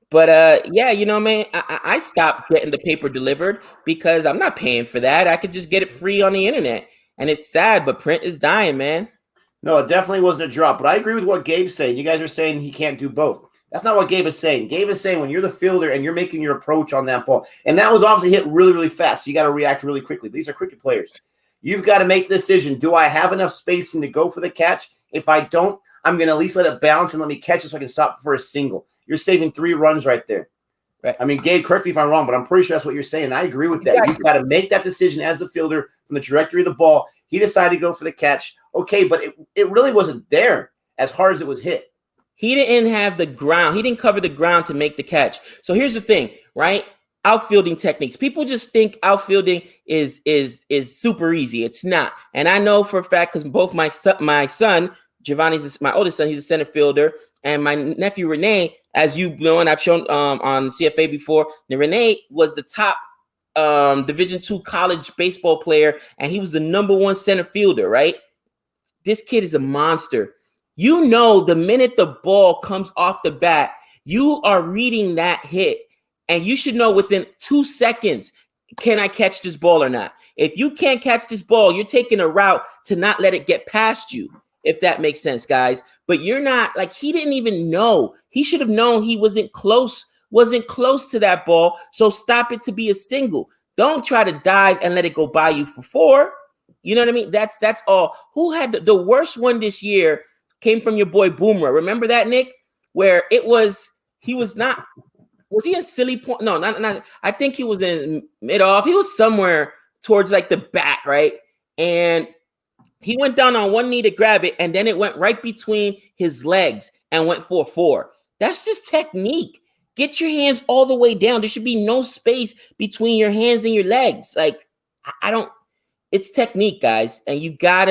But yeah, man, I stopped getting the paper delivered because I'm not paying for that. I could just get it free on the internet. And it's sad, but print is dying, man. No, it definitely wasn't a drop. But I agree with what Gabe's saying. You guys are saying he can't do both. That's not what Gabe is saying. Gabe is saying when you're the fielder and you're making your approach on that ball, and that was obviously hit really, really fast. So you got to react really quickly. These are cricket players. You've got to make the decision. Do I have enough spacing to go for the catch? If I don't, I'm going to at least let it bounce and let me catch it so I can stop for a single. You're saving 3 runs right there. Right. I mean, Gabe, correct me if I'm wrong, but I'm pretty sure that's what you're saying. I agree with that. You've got to make that decision as a fielder from the trajectory of the ball. He decided to go for the catch. Okay, but it really wasn't there as hard as it was hit. He didn't have the ground. He didn't cover the ground to make the catch. So here's the thing, right? Outfielding techniques. People just think outfielding is super easy. It's not. And I know for a fact because both my son, Giovanni's my oldest son, he's a center fielder, and my nephew Renee, as you know, and I've shown on CFA before, Renee was the top Division II college baseball player, and he was the #1 center fielder, right? This kid is a monster. You know, the minute the ball comes off the bat, you are reading that hit, and you should know within 2 seconds, can I catch this ball or not? If you can't catch this ball, you're taking a route to not let it get past you, if that makes sense, guys. But you're not, like, he didn't even know. He should have known he wasn't close to that ball, so stop it to be a single. Don't try to dive and let it go by you for 4. You know what I mean? That's all. Who had the worst one this year came from your boy Boomer. Remember that, Nick? Where was he in silly point? No, not. I think he was in mid-off. He was somewhere towards like the bat, right? And he went down on one knee to grab it, and then it went right between his legs and went for 4. That's just technique. Get your hands all the way down. There should be no space between your hands and your legs. Like, it's technique, guys. And you got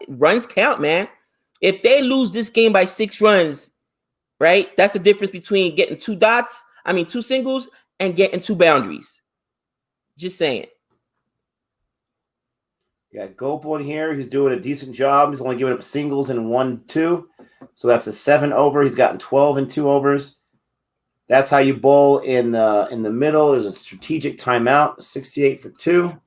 runs count, man. If they lose this game by 6 runs, right? That's the difference between getting 2 singles and getting 2 boundaries. Just saying. Yeah, Gopal in here. He's doing a decent job. He's only giving up singles in 1-2. So that's a 7 over. He's gotten 12 in 2 overs. That's how you bowl in the middle. There's a strategic timeout, 68 for 2.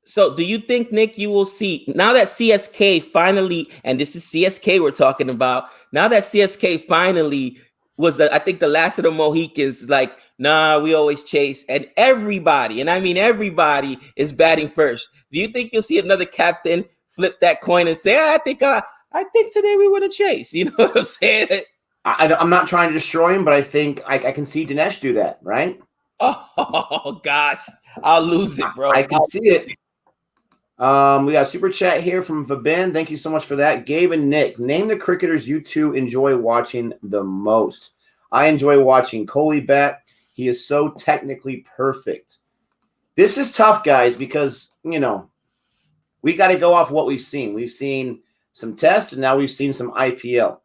So do you think, Nick, you will see, now that CSK finally, and this is CSK we're talking about, now that CSK finally was, I think, the last of the Mohicans, like, nah, we always chase, and everybody, and I mean everybody, is batting first. Do you think you'll see another captain flip that coin and say, I think today we want to chase? You know what I'm saying? I'm not trying to destroy him, but I think I can see Dinesh do that, right? Oh, gosh. I'll lose it, bro. I can see it. We got a super chat here from Vabin. Thank you so much for that. Gabe and Nick, name the cricketers you two enjoy watching the most. I enjoy watching Kohli bat. He is so technically perfect. This is tough, guys, because, we got to go off what we've seen. We've seen some tests, and now we've seen some IPL.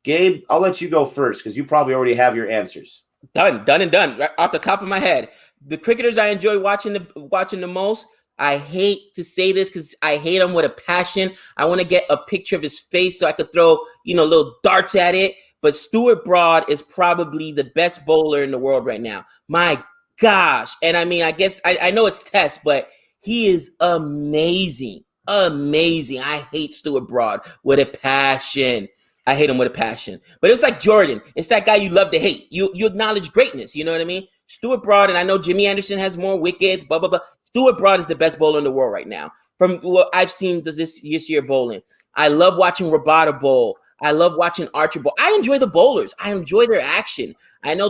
Gabe, I'll let you go first because you probably already have your answers. Done and done. Right off the top of my head, the cricketers I enjoy watching the most. I hate to say this because I hate him with a passion. I want to get a picture of his face so I could throw, little darts at it. But Stuart Broad is probably the best bowler in the world right now. My gosh. And I mean, I guess I know it's test, but he is amazing. Amazing. I hate Stuart Broad with a passion. I hate him with a passion. But it's like Jordan. It's that guy you love to hate. You acknowledge greatness. You know what I mean? Stuart Broad, and I know Jimmy Anderson has more wickets, blah, blah, blah. Stuart Broad is the best bowler in the world right now from what I've seen this year bowling. I love watching Rabada bowl. I love watching Archer bowl. I enjoy the bowlers. I enjoy their action. I know,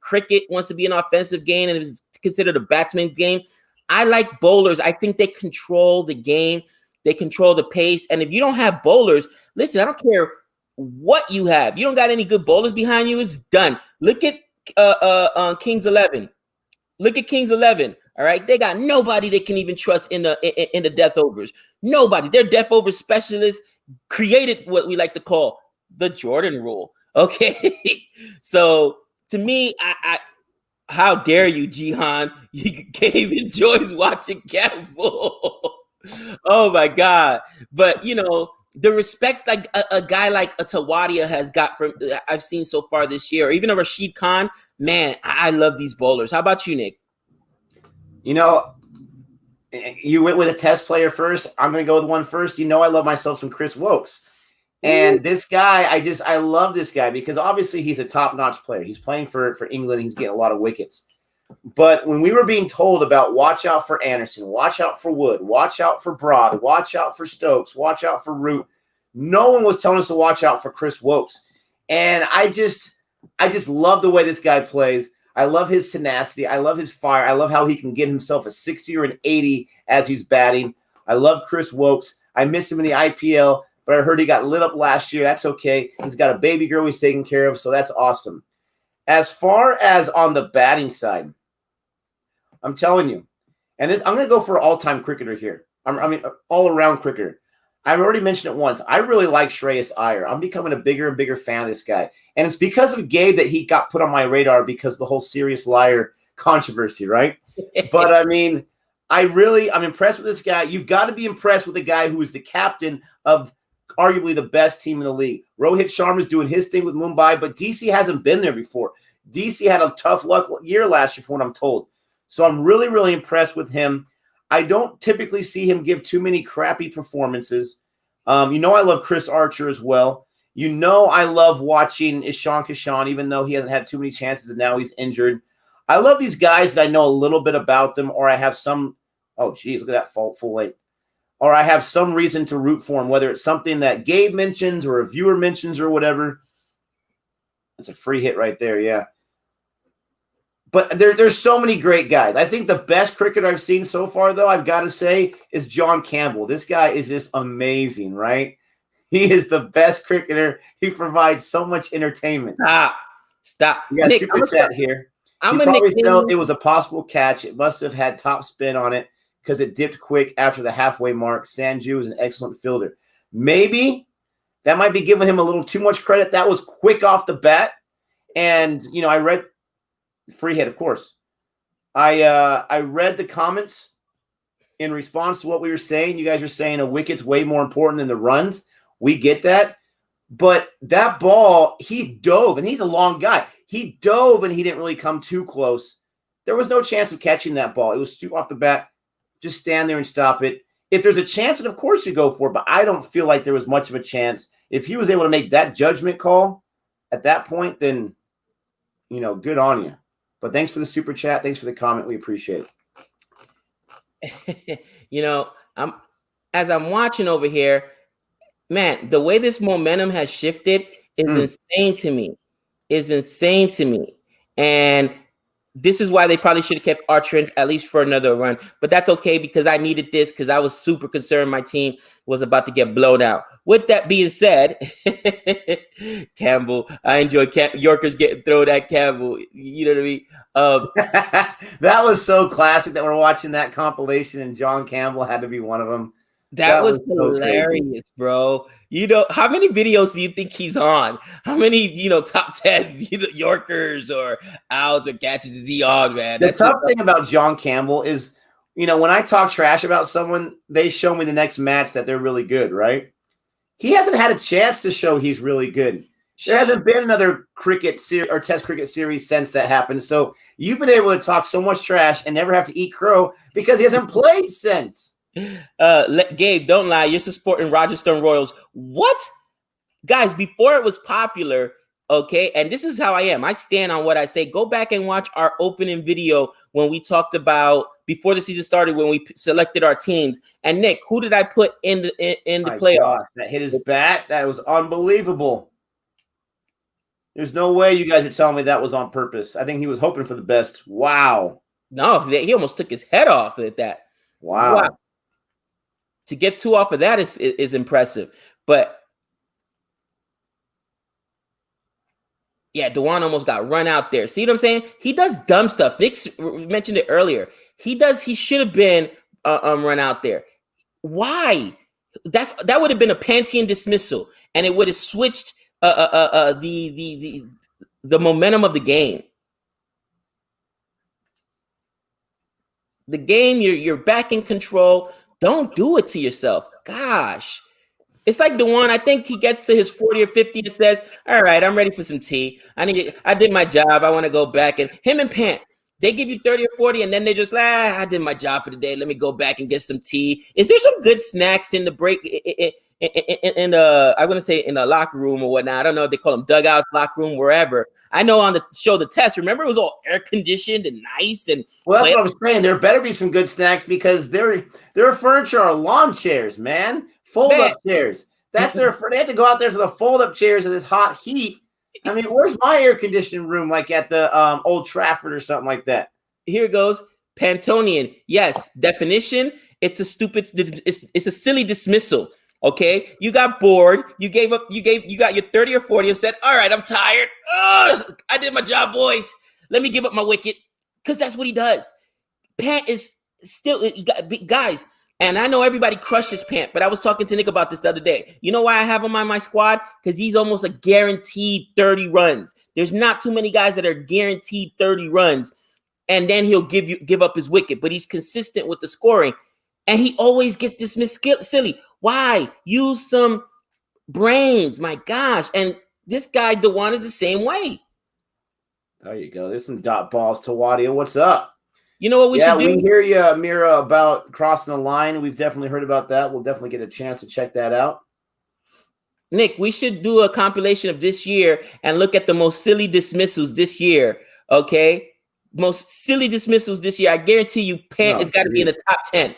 cricket wants to be an offensive game and is considered a batsman's game. I like bowlers. I think they control the game. They control the pace. And if you don't have bowlers, listen, I don't care what you have. You don't got any good bowlers behind you, it's done. Look at Kings 11. Look at Kings 11. All right. They got nobody they can even trust in the death overs. Nobody. Their death over specialists created what we like to call the Jordan rule. Okay. So to me, I how dare you, Jihan? Gabe enjoys watching gamble. Oh my God. But the respect like a guy like a Tawadia has got from I've seen so far this year, or even a Rashid Khan, man, I love these bowlers. How about you, Nick? You went with a test player first. I'm going to go with one first. I love myself some Chris Wokes. And this guy, I love this guy because obviously he's a top-notch player. He's playing for England. He's getting a lot of wickets. But when we were being told about watch out for Anderson, watch out for Wood, watch out for Broad, watch out for Stokes, watch out for Root, no one was telling us to watch out for Chris Wokes. And I just love the way this guy plays. I love his tenacity. I love his fire. I love how he can get himself a 60 or an 80 as he's batting. I love Chris Wokes. I miss him in the IPL, but I heard he got lit up last year. That's okay. He's got a baby girl he's taking care of, so that's awesome. As far as on the batting side, I'm telling you, and I'm going to go for an all-time cricketer here. I mean, all-around cricketer. I've already mentioned it once. I really like Shreyas Iyer. I'm becoming a bigger and bigger fan of this guy. And it's because of Gabe that he got put on my radar because the whole Serious Liar controversy, right? But, I mean, I'm impressed with this guy. You've got to be impressed with the guy who is the captain of arguably the best team in the league. Rohit Sharma's doing his thing with Mumbai, but DC hasn't been there before. DC had a tough luck year last year, from what I'm told. So I'm really, really impressed with him. I don't typically see him give too many crappy performances. I love Chris Archer as well. I love watching Ishan Kishan, even though he hasn't had too many chances and now he's injured. I love these guys that I know a little bit about them, or I have some – oh, geez, look at that full late. Or I have some reason to root for him, whether it's something that Gabe mentions or a viewer mentions or whatever. That's a free hit right there, yeah. But there's so many great guys. I think the best cricketer I've seen so far, though, I've got to say, is John Campbell. This guy is just amazing, right? He is the best cricketer. He provides so much entertainment. Stop. We got Nick, super chat here. He probably felt it was a possible catch. It must have had top spin on it because it dipped quick after the halfway mark. Sanju is an excellent fielder. Maybe that might be giving him a little too much credit. That was quick off the bat. And, I read – free hit, of course. I read the comments in response to what we were saying. You guys are saying a wicket's way more important than the runs. We get that. But that ball, he dove, and he's a long guy. He dove, and he didn't really come too close. There was no chance of catching that ball. It was too off the bat. Just stand there and stop it. If there's a chance, then of course you go for it, but I don't feel like there was much of a chance. If he was able to make that judgment call at that point, then, good on you. But thanks for the super chat. Thanks for the comment. We appreciate it. As I'm watching over here, man, the way this momentum has shifted is insane to me. And this is why they probably should have kept Archer at least for another run. But that's okay because I needed this because I was super concerned my team was about to get blown out. With that being said, Campbell, I enjoy Yorkers getting thrown at Campbell. You know what I mean? That was so classic that we're watching that compilation and John Campbell had to be one of them. That was so crazy. hilarious, bro. You know, how many videos do you think he's on? How many, top 10, Yorkers or outs or catches is he on, man? The That's just tough thing about John Campbell is, when I talk trash about someone, they show me the next match that they're really good, right? He hasn't had a chance to show he's really good. There hasn't been another cricket series or test cricket series since that happened. So you've been able to talk so much trash and never have to eat crow because he hasn't played since. Gabe, don't lie. You're supporting Rajasthan Royals. What? Guys, before it was popular, okay, and this is how I am. I stand on what I say. Go back and watch our opening video when we talked about before the season started, when we selected our teams. And Nick, who did I put in the playoffs? God, that hit his bat. That was unbelievable. There's no way you guys are telling me that was on purpose. I think he was hoping for the best. Wow. No, he almost took his head off at that. Wow. To get 2 off of that is impressive. But yeah, Dewan almost got run out there. See what I'm saying? He does dumb stuff. Nick mentioned it earlier. He should have been run out there. Why? That would have been a Pantheon dismissal, and it would have switched the momentum of the game. The game, you're back in control. Don't do it to yourself. Gosh. It's like the one, I think he gets to his 40 or 50 and says, all right, I'm ready for some tea. I did my job. I want to go back. And him and Pant, they give you 30 or 40 and then they just I did my job for the day. Let me go back and get some tea. Is there some good snacks in the break? I'm going to say in the locker room or whatnot. I don't know if they call them dugouts, locker room, wherever. I know on the show, The Test, remember it was all air conditioned and nice. And well, that's what I'm saying. There better be some good snacks because their furniture are lawn chairs, man. Fold-up chairs. That's they have to go out there to the fold-up chairs in this hot heat. I mean, where's my air conditioning room? Like at the Old Trafford or something like that. Here it goes. Pantonian. Yes. Definition. It's a silly dismissal. Okay. You got bored. You got your 30 or 40 and said, all right, I'm tired. I did my job, boys. Let me give up my wicket. Because that's what he does. Pant is still, guys. And I know everybody crushes Pant, but I was talking to Nick about this the other day. You know why I have him on my squad? Because he's almost a guaranteed 30 runs. There's not too many guys that are guaranteed 30 runs, and then he'll give up his wicket, but he's consistent with the scoring, and he always gets dismissed silly. Why? Use some brains, my gosh. And this guy, Dewan, is the same way. There you go. There's some dot balls to Wadia. What's up? You know what we should do? Yeah, we hear you, Mira, about crossing the line. We've definitely heard about that. We'll definitely get a chance to check that out. Nick, we should do a compilation of this year and look at the most silly dismissals this year, okay? Most silly dismissals this year. I guarantee you Pant has got to be in the top 10.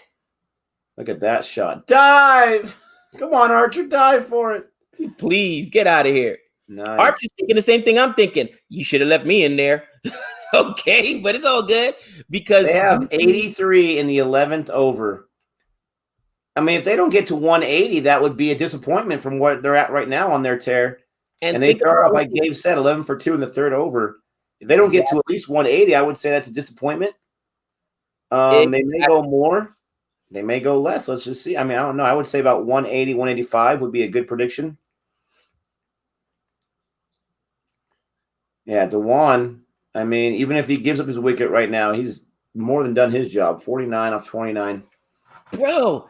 Look at that shot. Dive! Come on, Archer, dive for it. Please, get out of here. Nice. Archer's thinking the same thing I'm thinking. You should have left me in there. Okay, but it's all good because they have 83 in the 11th over. I mean, if they don't get to 180, that would be a disappointment from what they're at right now on their tear. And they start off, like Gabe said, 11 for 2 in the third over. If they don't get to at least 180, I would say that's a disappointment. They may go more. They may go less. Let's just see. I mean, I don't know. I would say about 180, 185 would be a good prediction. Yeah, Dewan. I mean, even if he gives up his wicket right now, he's more than done his job. 49 off 29. Bro,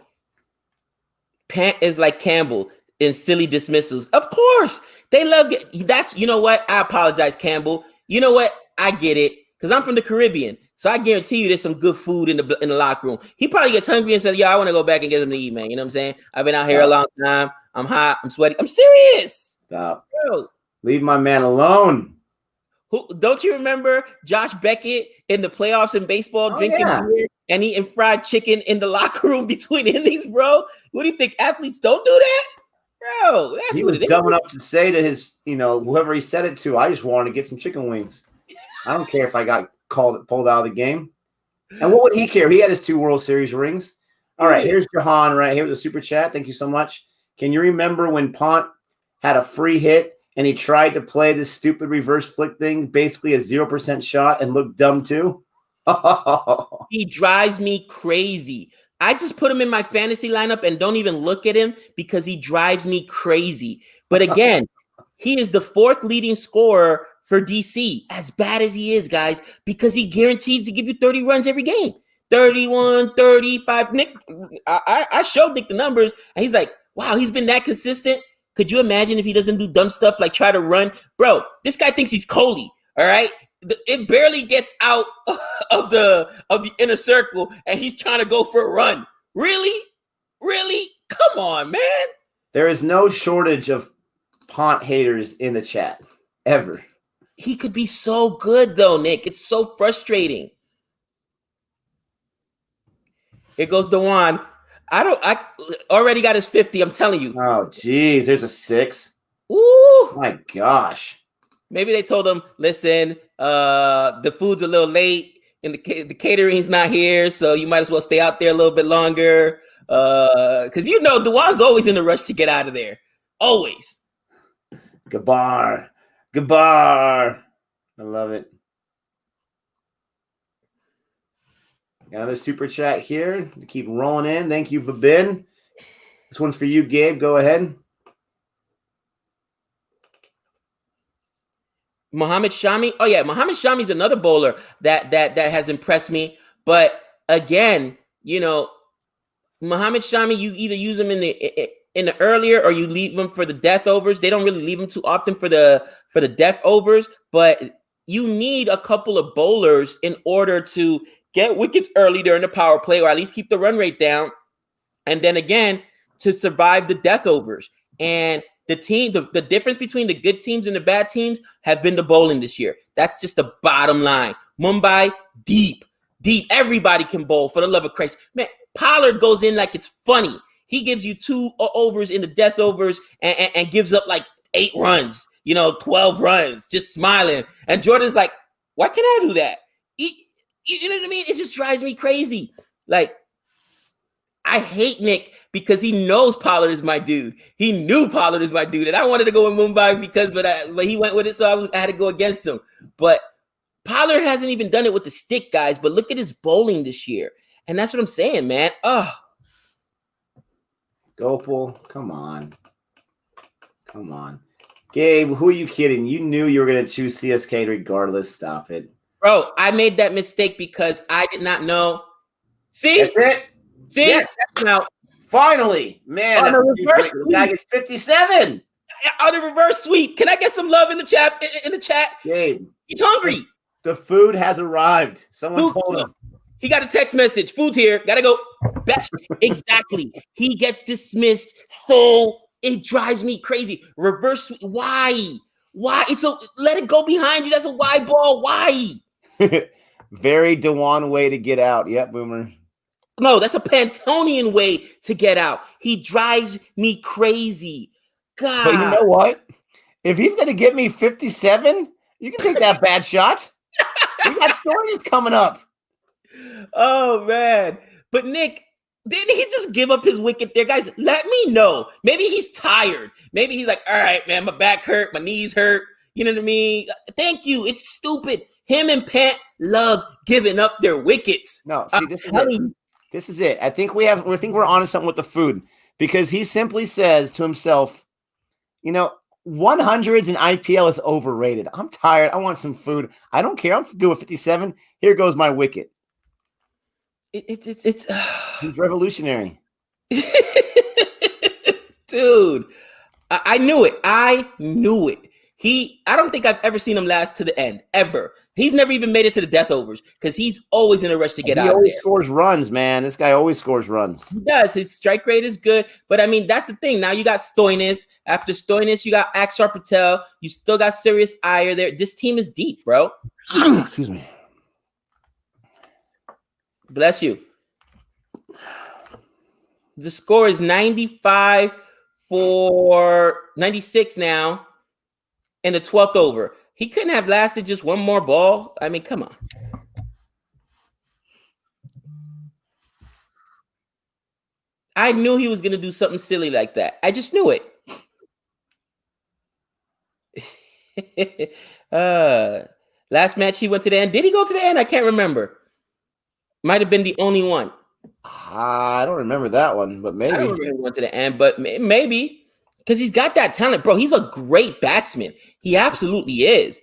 Pant is like Campbell in silly dismissals. Of course. They love it. That's, you know what? I apologize, Campbell. You know what? I get it. Because I'm from the Caribbean. So I guarantee you there's some good food in the locker room. He probably gets hungry and says, yo, I want to go back and get something to eat, man. You know what I'm saying? I've been out here a long time. I'm hot. I'm sweaty. I'm serious. Stop. Bro. Leave my man alone. Don't you remember Josh Beckett in the playoffs in baseball drinking beer and eating fried chicken in the locker room between innings, bro? What do you think? Athletes don't do that? Bro, that's what it is. He was dumb enough to say to his, whoever he said it to, I just wanted to get some chicken wings. I don't care if I got pulled out of the game. And what would he care? He had his 2 World Series rings. All right, here's Jahan right here with a super chat. Thank you so much. Can you remember when Pont had a free hit and he tried to play this stupid reverse flick thing, basically a 0% shot, and looked dumb too? He drives me crazy. I just put him in my fantasy lineup and don't even look at him because he drives me crazy. But again, he is the 4th leading scorer for DC, as bad as he is, guys, because he guarantees to give you 30 runs every game. 31, 35. Nick, I showed Nick the numbers, and he's like, wow, he's been that consistent. Could you imagine if he doesn't do dumb stuff like try to run? Bro, this guy thinks he's Coley, all right? It barely gets out of the inner circle, and he's trying to go for a run. Really? Come on, man. There is no shortage of Pont haters in the chat, ever. He could be so good, though, Nick. It's so frustrating. Here goes Dewan. I already got his 50, I'm telling you. Oh, geez. There's a 6. Ooh. My gosh. Maybe they told him, listen, the food's a little late and the catering's not here, so you might as well stay out there a little bit longer. Because Dewan's always in a rush to get out of there. Always. Gabar. I love it. Another super chat here to keep rolling in. Thank you, Vabin. This one's for you, Gabe. Go ahead. Mohamed Shami. Oh yeah, Mohamed Shami is another bowler that has impressed me. But again, Mohamed Shami, you either use him in the earlier or you leave him for the death overs. They don't really leave him too often for the death overs, but you need a couple of bowlers in order to get wickets early during the power play, or at least keep the run rate down, and then again to survive the death overs. And the difference between the good teams and the bad teams have been the bowling this year. That's just the bottom line. Mumbai, deep. Everybody can bowl, for the love of Christ. Man, Pollard goes in like it's funny. He gives you 2 overs in the death overs and gives up like 8 runs, 12 runs, just smiling. And Jordan's like, why can't I do that? You know what I mean? It just drives me crazy. Like, I hate Nick because he knows Pollard is my dude. He knew Pollard is my dude, and I wanted to go with Mumbai but he went with it, so I had to go against him. But Pollard hasn't even done it with the stick, guys. But look at his bowling this year, and that's what I'm saying, man. Gopal, come on. Gabe, who are you kidding? You knew you were going to choose CSK regardless. Stop it. Bro, I made that mistake because I did not know. See? That's it? See? Yes. Now, finally. Man, the guy gets 57. On the reverse sweep. Can I get some love in the chat? Gabe. He's hungry. The food has arrived. Someone told him. He got a text message. Food's here. Gotta go. Exactly. He gets dismissed. So it drives me crazy. Reverse sweep. Why? Let it go behind you. That's a wide ball. Why? Very Dewan way to get out. Yep, Boomer. No, that's a Pantonian way to get out. He drives me crazy. God. But you know what? If he's going to get me 57, you can take that bad shot. We got stories coming up. Oh, man. But Nick, didn't he just give up his wicket there? Guys, let me know. Maybe he's tired. Maybe he's like, all right, man, my back hurt. My knees hurt. You know what I mean? Thank you. It's stupid. Him and Pant love giving up their wickets. No, see, this is it. I think we're onto something with the food, because he simply says to himself, 100s in IPL is overrated. I'm tired. I want some food. I don't care. I'm good with 57. Here goes my wicket. It's He's revolutionary. Dude, I knew it. I don't think I've ever seen him last to the end, ever. He's never even made it to the death overs because he's always in a rush to get out. He always scores runs, man. This guy always scores runs. He does. His strike rate is good. But, I mean, that's the thing. Now you got Stoinis. After Stoinis, you got Akshar Patel. You still got Sirius Iyer there. This team is deep, bro. Excuse me. Bless you. The score is 95 for 96 now in the 12th over. He couldn't have lasted just one more ball. I mean, come on. I knew he was going to do something silly like that. I just knew it. Last match he went to the end. Did he go to the end? I can't remember. Might have been the only one. I don't remember that one, but I don't maybe. remember him going to the end, but maybe because he's got that talent, bro. He's a great batsman. He absolutely is.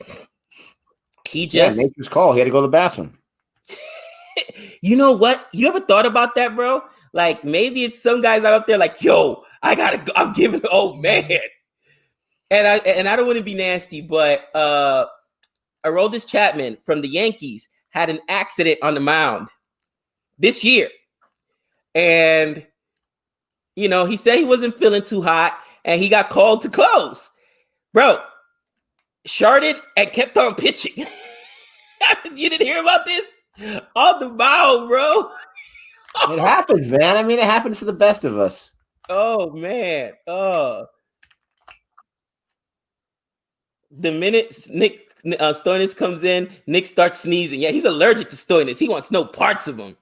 He just, Nature's call. He had to go to the bathroom. you know what? You ever thought about that, bro? Like maybe it's some guys out there like, yo, I gotta go. I'm giving. Oh man, and I don't want to be nasty, but Aroldis Chapman from the Yankees had an accident on the mound this year, and he said he wasn't feeling too hot, and he got called to close, bro. Sharded and kept on pitching. You didn't hear about this on the mound, bro? It happens, man. I mean, it happens to the best of us. Oh man. The minute Nick Stoinis comes in, Nick starts sneezing. Yeah, he's allergic to Stoinis. He wants no parts of him.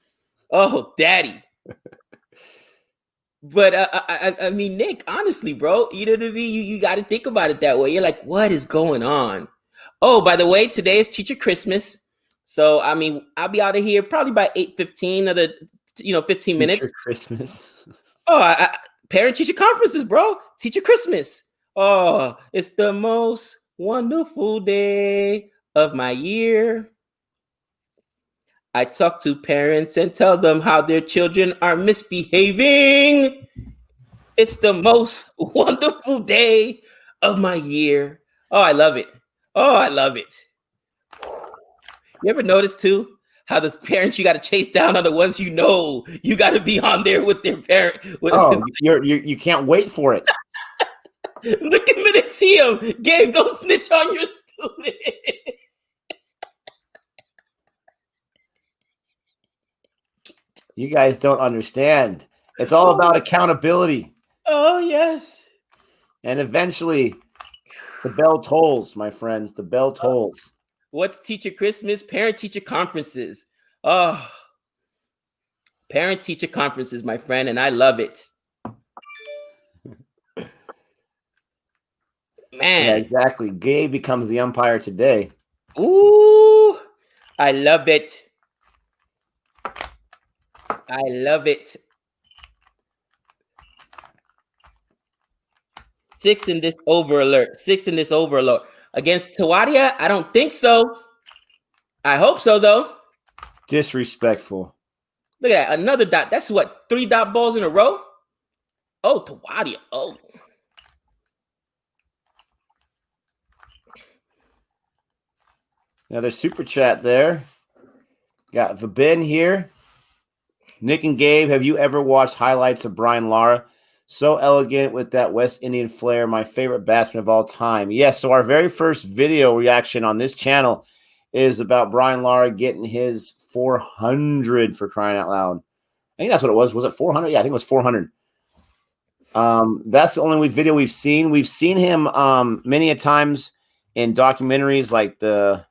Oh, daddy. But I mean, Nick, honestly, bro, you got to think about it that way. You're like, what is going on? Oh, by the way, today is Teacher Christmas. So, I mean, I'll be out of here probably by 8:15 of the, 15 minutes. Teacher Christmas. Oh, parent-teacher conferences, bro. Teacher Christmas. Oh, it's the most wonderful day of my year. I talk to parents and tell them how their children are misbehaving. It's the most wonderful day of my year. Oh, I love it. Oh, I love it. You ever notice too how the parents you got to chase down are the ones you got to be on there with their parent. Oh, you can't wait for it. Look at me to see him. Gabe, don't snitch on your student. You guys don't understand. It's all about accountability. Oh, yes. And eventually, the bell tolls, my friends. The bell tolls. What's Teacher Christmas? Parent-teacher conferences. Oh, parent-teacher conferences, my friend, and I love it. Man. Yeah, exactly. Gabe becomes the umpire today. Ooh, I love it. I love it. 6 in this over alert. 6 in this over alert. Against Tawadia? I don't think so. I hope so, though. Disrespectful. Look at that. Another dot. That's what? 3 dot balls in a row? Oh, Tawadia. Oh. Another super chat there. Got Vabin here. Nick and Gabe, have you ever watched highlights of Brian Lara? So elegant with that West Indian flair. My favorite batsman of all time. Yes, so our very first video reaction on this channel is about Brian Lara getting his 400 for crying out loud. I think that's what it was. Was it 400? Yeah, I think it was 400. That's the only video we've seen. We've seen him many a times in documentaries like the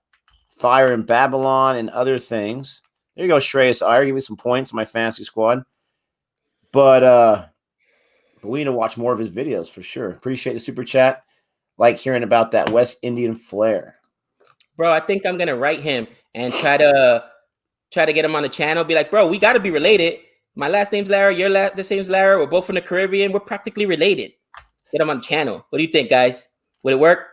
Fire in Babylon and other things. There you go, Shreyas Iyer. Give me some points in my fantasy squad. But we need to watch more of his videos for sure. Appreciate the super chat. Like hearing about that West Indian flair. Bro, I think I'm gonna write him and try to get him on the channel. Be like, bro, we got to be related. My last name's Lara. Your last name's Lara. We're both from the Caribbean. We're practically related. Get him on the channel. What do you think, guys? Would it work?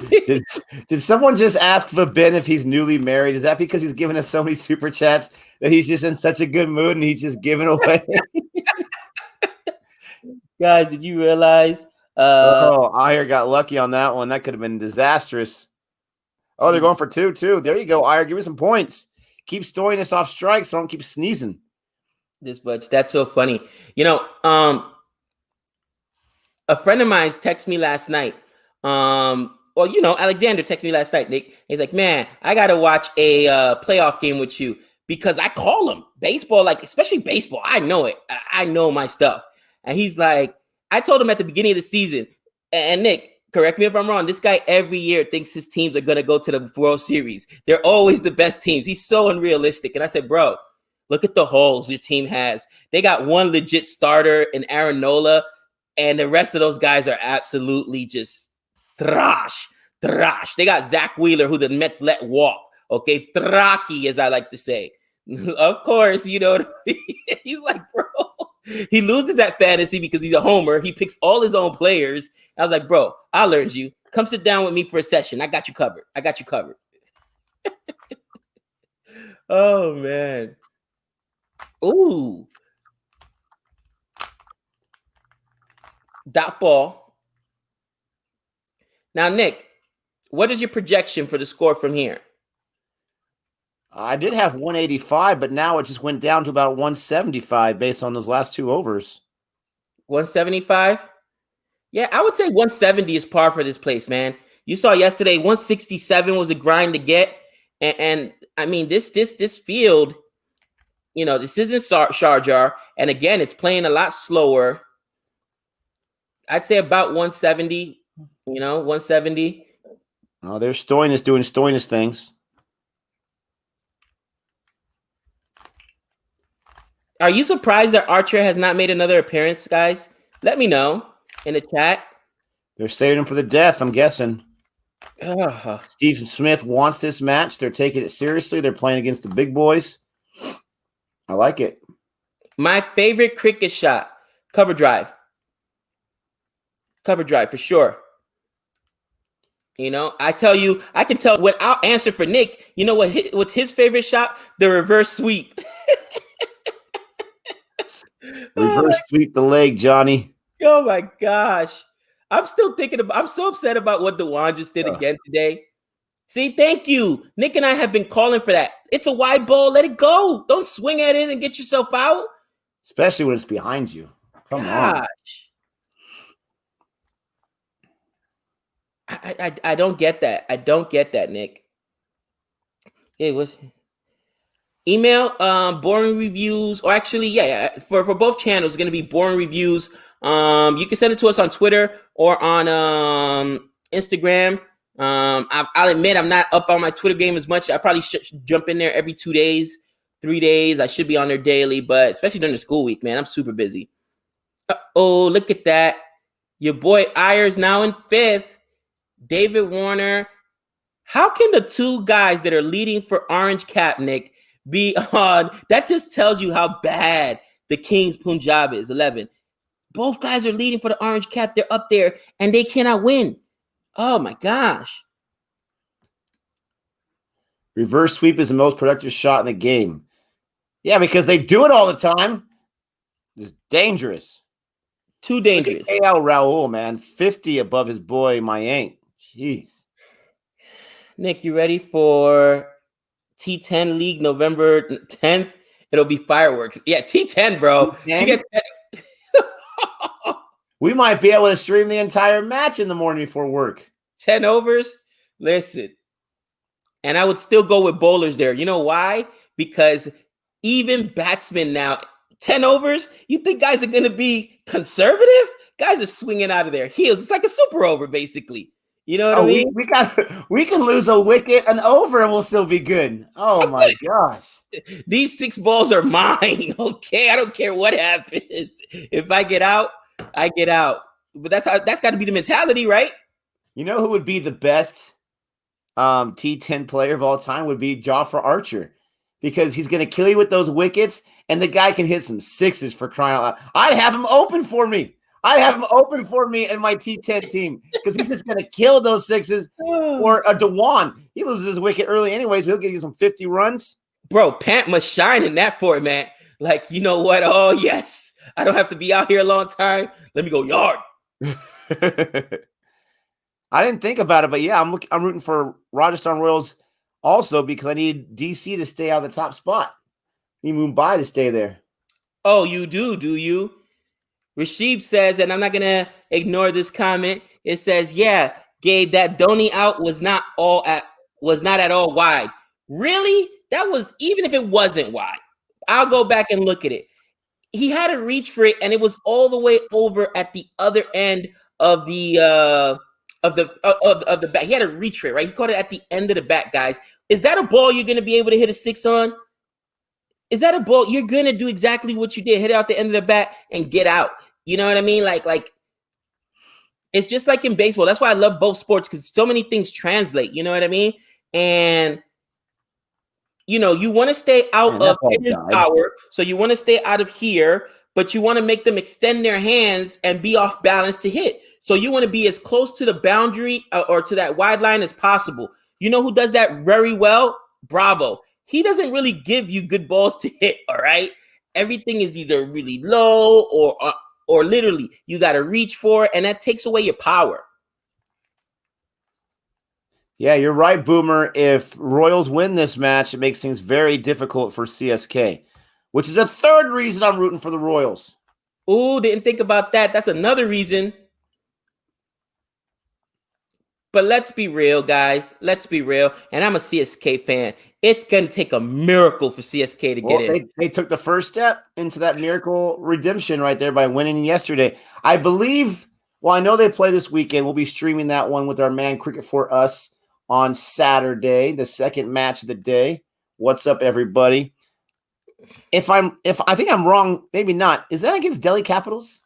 Did someone just ask Vabin if he's newly married? Is that because he's giving us so many super chats that he's just in such a good mood and he's just giving away? Guys, did you realize? Iyer got lucky on that one. That could have been disastrous. Oh, they're going for 2 too. There you go, Iyer. Give me some points. Keep storing us off strikes so I don't keep sneezing. This much. That's so funny. A friend of mine texted me last night. Alexander texted me last night, Nick. He's like, man, I got to watch a playoff game with you because I call him baseball, like especially baseball. I know it. I know my stuff. And he's like, I told him at the beginning of the season, and Nick, correct me if I'm wrong, this guy every year thinks his teams are going to go to the World Series. They're always the best teams. He's so unrealistic. And I said, bro, look at the holes your team has. They got one legit starter in Aaron Nola, and the rest of those guys are absolutely just trash. They got Zach Wheeler, who the Mets let walk. Okay, Traki, as I like to say. Of course, you know, he's like, bro, he loses at fantasy because he's a homer. He picks all his own players. I was like, bro, I learned you. Come sit down with me for a session. I got you covered. I got you covered. Oh, man. Ooh. Dot ball. Now, Nick, what is your projection for the score from here? I did have 185, but now it just went down to about 175 based on those last two overs. 175? Yeah, I would say 170 is par for this place, man. You saw yesterday 167 was a grind to get. And I mean, this field, you know, this isn't Sharjah. And again, it's playing a lot slower. I'd say about 170, you know, 170. Oh, there's Stoinis doing Stoinis things. Are you surprised that Archer has not made another appearance, guys? Let me know in the chat. They're saving him for the death, I'm guessing. Ugh. Steve Smith wants this match. They're taking it seriously. They're playing against the big boys. I like it. My favorite cricket shot, cover drive. Cover drive for sure. You know, I tell you, I can tell what I'll answer for Nick. You know what's his favorite shot? The reverse sweep. Reverse sweep the leg, Johnny. Oh my gosh. I'm still thinking about, I'm so upset about what Dewan just did again today. See, thank you. Nick and I have been calling for that. It's a wide ball. Let it go. Don't swing at it and get yourself out. Especially when it's behind you. Come on. I don't get that. I don't get that, Nick. Hey, what? Email boring reviews, or actually, yeah, for both channels, it's gonna be boring reviews. You can send it to us on Twitter or on Instagram. I'll admit I'm not up on my Twitter game as much. I probably should jump in there every 2 days, 3 days. I should be on there daily, but especially during the school week, man, I'm super busy. Oh, look at that. Your boy Ayers now in 5th. David Warner. How can the two guys that are leading for Orange Cap, Nick, be on? That just tells you how bad the Kings Punjab is. 11. Both guys are leading for the Orange Cap. They're up there, and they cannot win. Oh, my gosh. Reverse sweep is the most productive shot in the game. Yeah, because they do it all the time. It's dangerous. Too dangerous. AL Raul, man. 50 above his boy Mayank. Jeez. Nick, you ready for T10 League November 10th? It'll be fireworks. Yeah, T10, bro. T10? We might be able to stream the entire match in the morning before work. 10 overs? Listen. And I would still go with bowlers there. You know why? Because even batsmen now, 10 overs, you think guys are going to be conservative? Guys are swinging out of their heels. It's like a super over, basically. You know what I mean? We can lose a wicket, an over, and we'll still be good. Oh, my gosh. These 6 balls are mine, okay? I don't care what happens. If I get out, I get out. But that's got to be the mentality, right? You know who would be the best T10 player of all time would be Jofra Archer, because he's going to kill you with those wickets, and the guy can hit some sixes for crying out loud. I'd have him open for me. In my T10 team, because he's just going to kill those sixes. Or a Dewan. He loses his wicket early anyways. He'll give you some 50 runs. Bro, Pant must shine in that format. Like, you know what? Oh, yes. I don't have to be out here a long time. Let me go yard. I didn't think about it, but yeah, I'm rooting for Rajasthan Royals also because I need DC to stay out of the top spot. I need Mumbai to stay there. Oh, you do you? Rashid says, and I'm not going to ignore this comment. It says, yeah, Gabe, that Dhoni out was not at all wide. Really? That was, even if it wasn't wide. I'll go back and look at it. He had to reach for it, and it was all the way over at the other end of the bat. He had to reach for it, right? He caught it at the end of the bat, guys. Is that a ball you're going to be able to hit a 6 on? Is that a ball you're going to do exactly what you did, hit it out the end of the bat and get out? You know what I mean? Like it's just like in baseball. That's why I love both sports, because so many things translate. You know what I mean? And you want to stay out Man, that of ball his died. power. So you want to stay out of here, but you want to make them extend their hands and be off balance to hit. So you want to be as close to the boundary or to that wide line as possible. You know who does that very well? Bravo. He doesn't really give you good balls to hit, all right? Everything is either really low or literally you got to reach for it, and that takes away your power. Yeah, you're right, Boomer. If Royals win this match, it makes things very difficult for CSK, which is a third reason I'm rooting for the Royals. Ooh, didn't think about that. That's another reason. But let's be real, guys. Let's be real. And I'm a CSK fan. It's going to take a miracle for CSK to get in. They took the first step into that miracle redemption right there by winning yesterday. I believe, I know they play this weekend. We'll be streaming that one with our man Cricket for Us on Saturday, the second match of the day. What's up, everybody? If I think I'm wrong, maybe not. Is that against Delhi Capitals?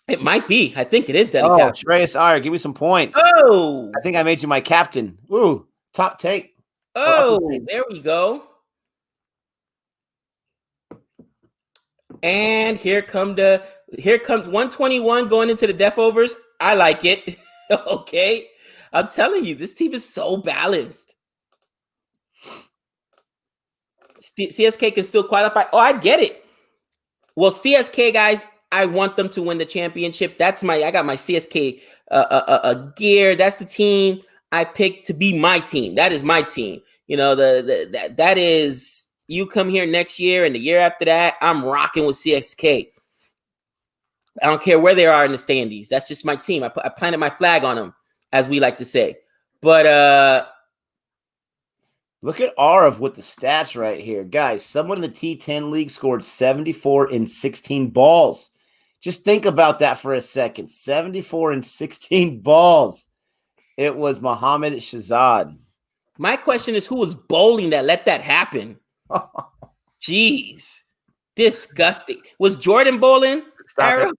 It might be. I think it is Delhi Capitals. Shreyas Iyer, give me some points. Oh, I think I made you my captain. Ooh, top take. Oh, there we go. And here comes 121 going into the death overs. I like it. Okay. I'm telling you, this team is so balanced. CSK can still qualify. Oh, I get it. Well, CSK guys, I want them to win the championship. I got my CSK gear. That's the team I picked to be my team. That is my team. That is, you come here next year and the year after that, I'm rocking with CSK. I don't care where they are in the standings. That's just my team. I planted my flag on them, as we like to say. But look at Arav with the stats right here. Guys, someone in the T10 league scored 74 in 16 balls. Just think about that for a second. 74 in 16 balls. It was Mohammad Shahzad. My question is, who was bowling that let that happen? Jeez. Disgusting. Was Jordan bowling? Stop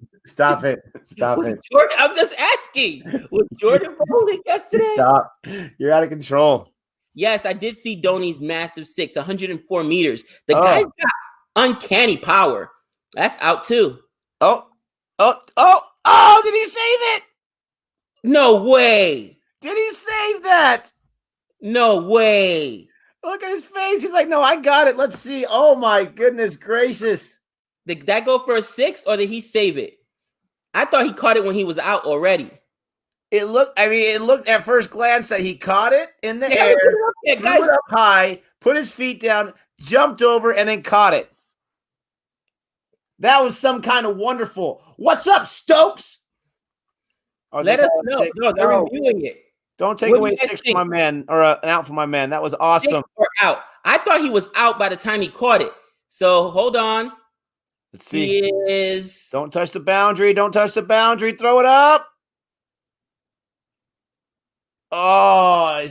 it. Jordan, I'm just asking. Was Jordan bowling yesterday? Stop. You're out of control. Yes, I did see Dhoni's massive 104 meters. The guy's got uncanny power. That's out too. Did he save it? No way. Did he save that? No way. Look at his face. He's like, no, I got it. Let's see. Oh, my goodness gracious. Did that go for a 6 or did he save it? I thought he caught it when he was out already. It looked at first glance that he caught it in the air, threw it up high, put his feet down, jumped over, and then caught it. That was some kind of wonderful. What's up, Stokes? Let us know. No, they're reviewing it. Don't take away 6 from my man or an out from my man. That was awesome. Or out. I thought he was out by the time he caught it. So hold on. Let's see. Don't touch the boundary. Don't touch the boundary. Throw it up. Oh,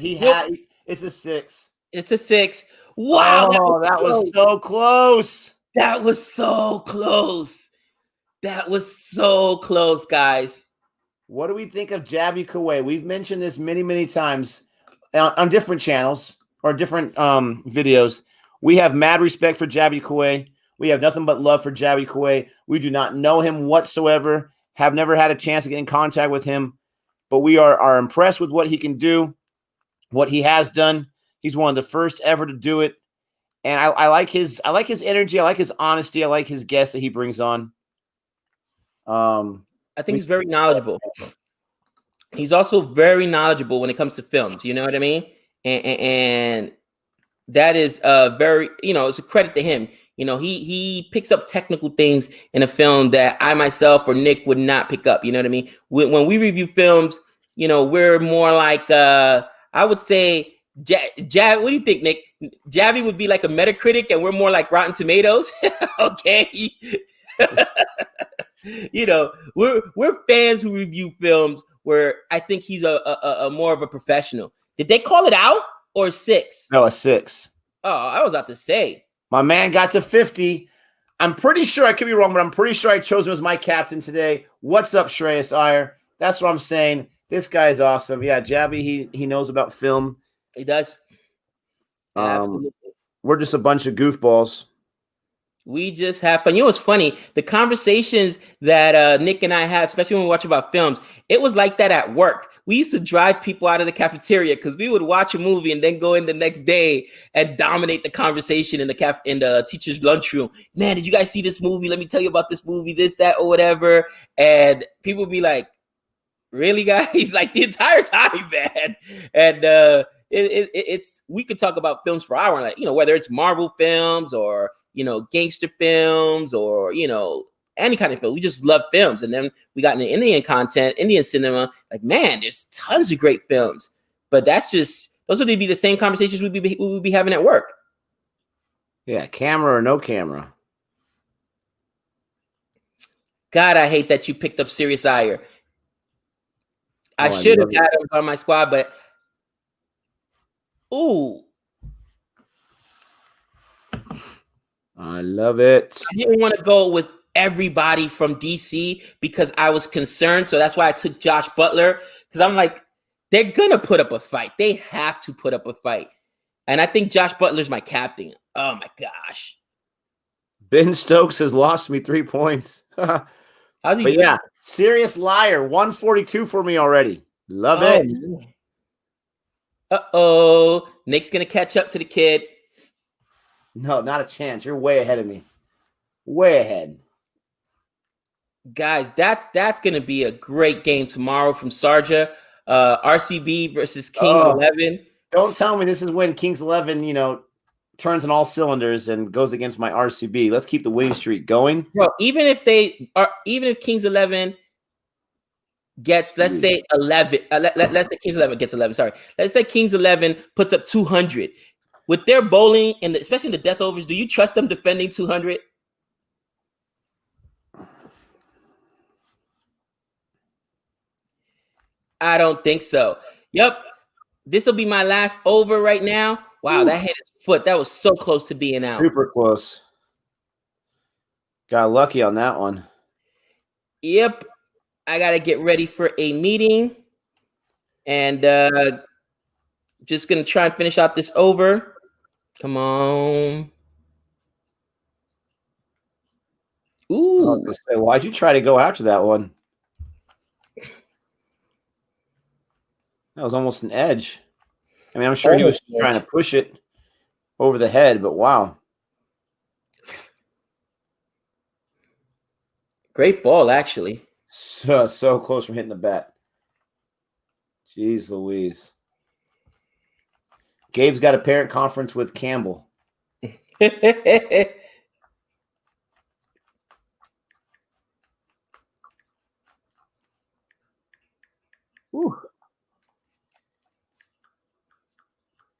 it's a 6. It's a 6. Wow. Oh, that was so close. That was so close. That was so close, guys. What do we think of Jabby Kuwait? We've mentioned this many, many times on different channels or different videos. We have mad respect for Jabby Kuwait. We have nothing but love for Jabby Kuwait. We do not know him whatsoever, have never had a chance to get in contact with him, but we are impressed with what he can do, what he has done. He's one of the first ever to do it. And I like his energy. I like his honesty. I like his guests that he brings on. I think he's very knowledgeable. He's also very knowledgeable when it comes to films. You know what I mean? And that is very, it's a credit to him. He picks up technical things in a film that I myself or Nick would not pick up. You know what I mean? When we review films, we're more like, I would say, Jav, what do you think, Nick? Javi would be like a Metacritic and we're more like Rotten Tomatoes. Okay. We're fans who review films where I think he's a more of a professional. Did they call it out or 6? No, a 6. Oh, I was about to say. My man got to 50. I'm pretty sure, I could be wrong, but I'm pretty sure I chose him as my captain today. What's up, Shreyas Iyer? That's what I'm saying. This guy is awesome. Yeah, Jabby, he knows about film. He does. Absolutely. We're just a bunch of goofballs. We just have fun. You know what's funny? The conversations that Nick and I have, especially when we watch about films, it was like that at work. We used to drive people out of the cafeteria because we would watch a movie and then go in the next day and dominate the conversation in the teacher's lunchroom. Man, did you guys see this movie? Let me tell you about this movie, this, that, or whatever. And people would be like, really, guys? Like the entire time, man. And it's we could talk about films for hours, like, you know, whether it's Marvel films or, you know, gangster films or, you know, any kind of film. We just love films. And then we got into Indian content, Indian cinema. Like, man, there's tons of great films. But that's just, those would be the same conversations we would be having at work. Yeah, camera or no camera. God, I hate that you picked up Serious Ire. I should have had him on my squad, but ooh. I love it. I didn't want to go with everybody from DC because I was concerned. So that's why I took Josh Butler, because I'm like, they're going to put up a fight. They have to put up a fight. And I think Josh Butler's my captain. Oh, my gosh. Ben Stokes has lost me 3 points. How's he But doing? yeah, Serious Liar, 142 for me already. Love it. Uh-oh. Nick's going to catch up to the kid. No, not a chance. You're way ahead of me. Way ahead. Guys, that's going to be a great game tomorrow from Sarja. RCB versus Kings 11. Don't tell me this is when Kings 11, you know, turns on all cylinders and goes against my RCB. Let's keep the winning streak going. Bro, even if Kings 11 gets, let's say 11, let's say Kings 11 gets 11. Sorry, let's say Kings 11 puts up 200 with their bowling and especially in the death overs. Do you trust them defending 200? I don't think so. Yep, this will be my last over right now. Wow, that hit his foot. That was so close to being out. Super close. Got lucky on that one. Yep. I got to get ready for a meeting. And just going to try and finish out this over. Come on. Ooh. I was gonna say, why'd you try to go after that one? That was almost an edge. I mean, I'm sure he was trying to push it over the head, but wow. Great ball, actually. So close from hitting the bat. Jeez Louise. Gabe's got a parent conference with Campbell.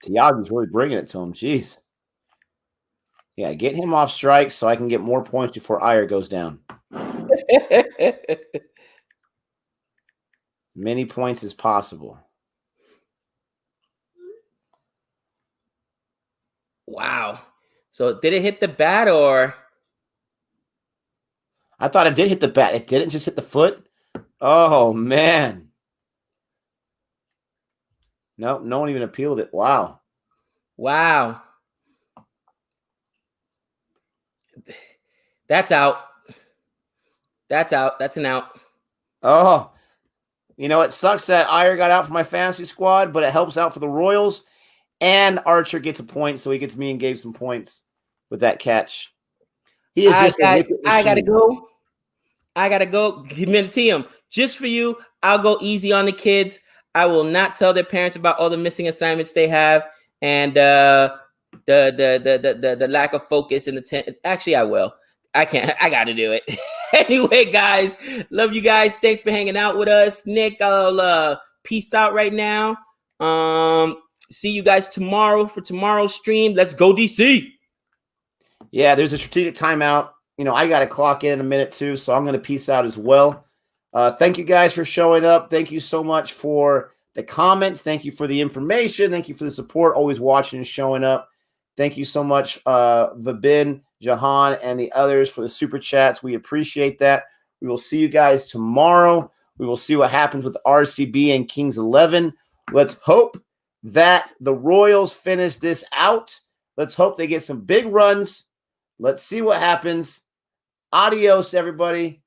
Tiago's really bringing it to him. Jeez. Yeah, get him off strikes so I can get more points before Iyer goes down. Many points as possible. Wow. So did it hit the bat or? I thought it did hit the bat. It didn't just hit the foot? Oh, man. Nope, no one even appealed it. Wow. Wow. That's out. That's out. That's an out. Oh, you know, it sucks that Iyer got out for my fantasy squad, but it helps out for the Royals. And Archer gets a point, so he gets me and Gabe some points with that catch. He is just guys, I gotta go. I gotta go. Give me the team. Just for you, I'll go easy on the kids. I will not tell their parents about all the missing assignments they have and the lack of focus in the Actually, I will. I can't. I got to do it. Anyway, guys, love you guys. Thanks for hanging out with us. Nick, I'll peace out right now. See you guys tomorrow for tomorrow's stream. Let's go DC. Yeah, there's a strategic timeout. You know, I got to clock in a minute too, so I'm going to peace out as well. Thank you guys for showing up. Thank you so much for the comments. Thank you for the information. Thank you for the support. Always watching and showing up. Thank you so much, Vabin, Jahan, and the others for the super chats. We appreciate that. We will see you guys tomorrow. We will see what happens with RCB and Kings 11. Let's hope that the Royals finish this out. Let's hope they get some big runs. Let's see what happens. Adios, everybody.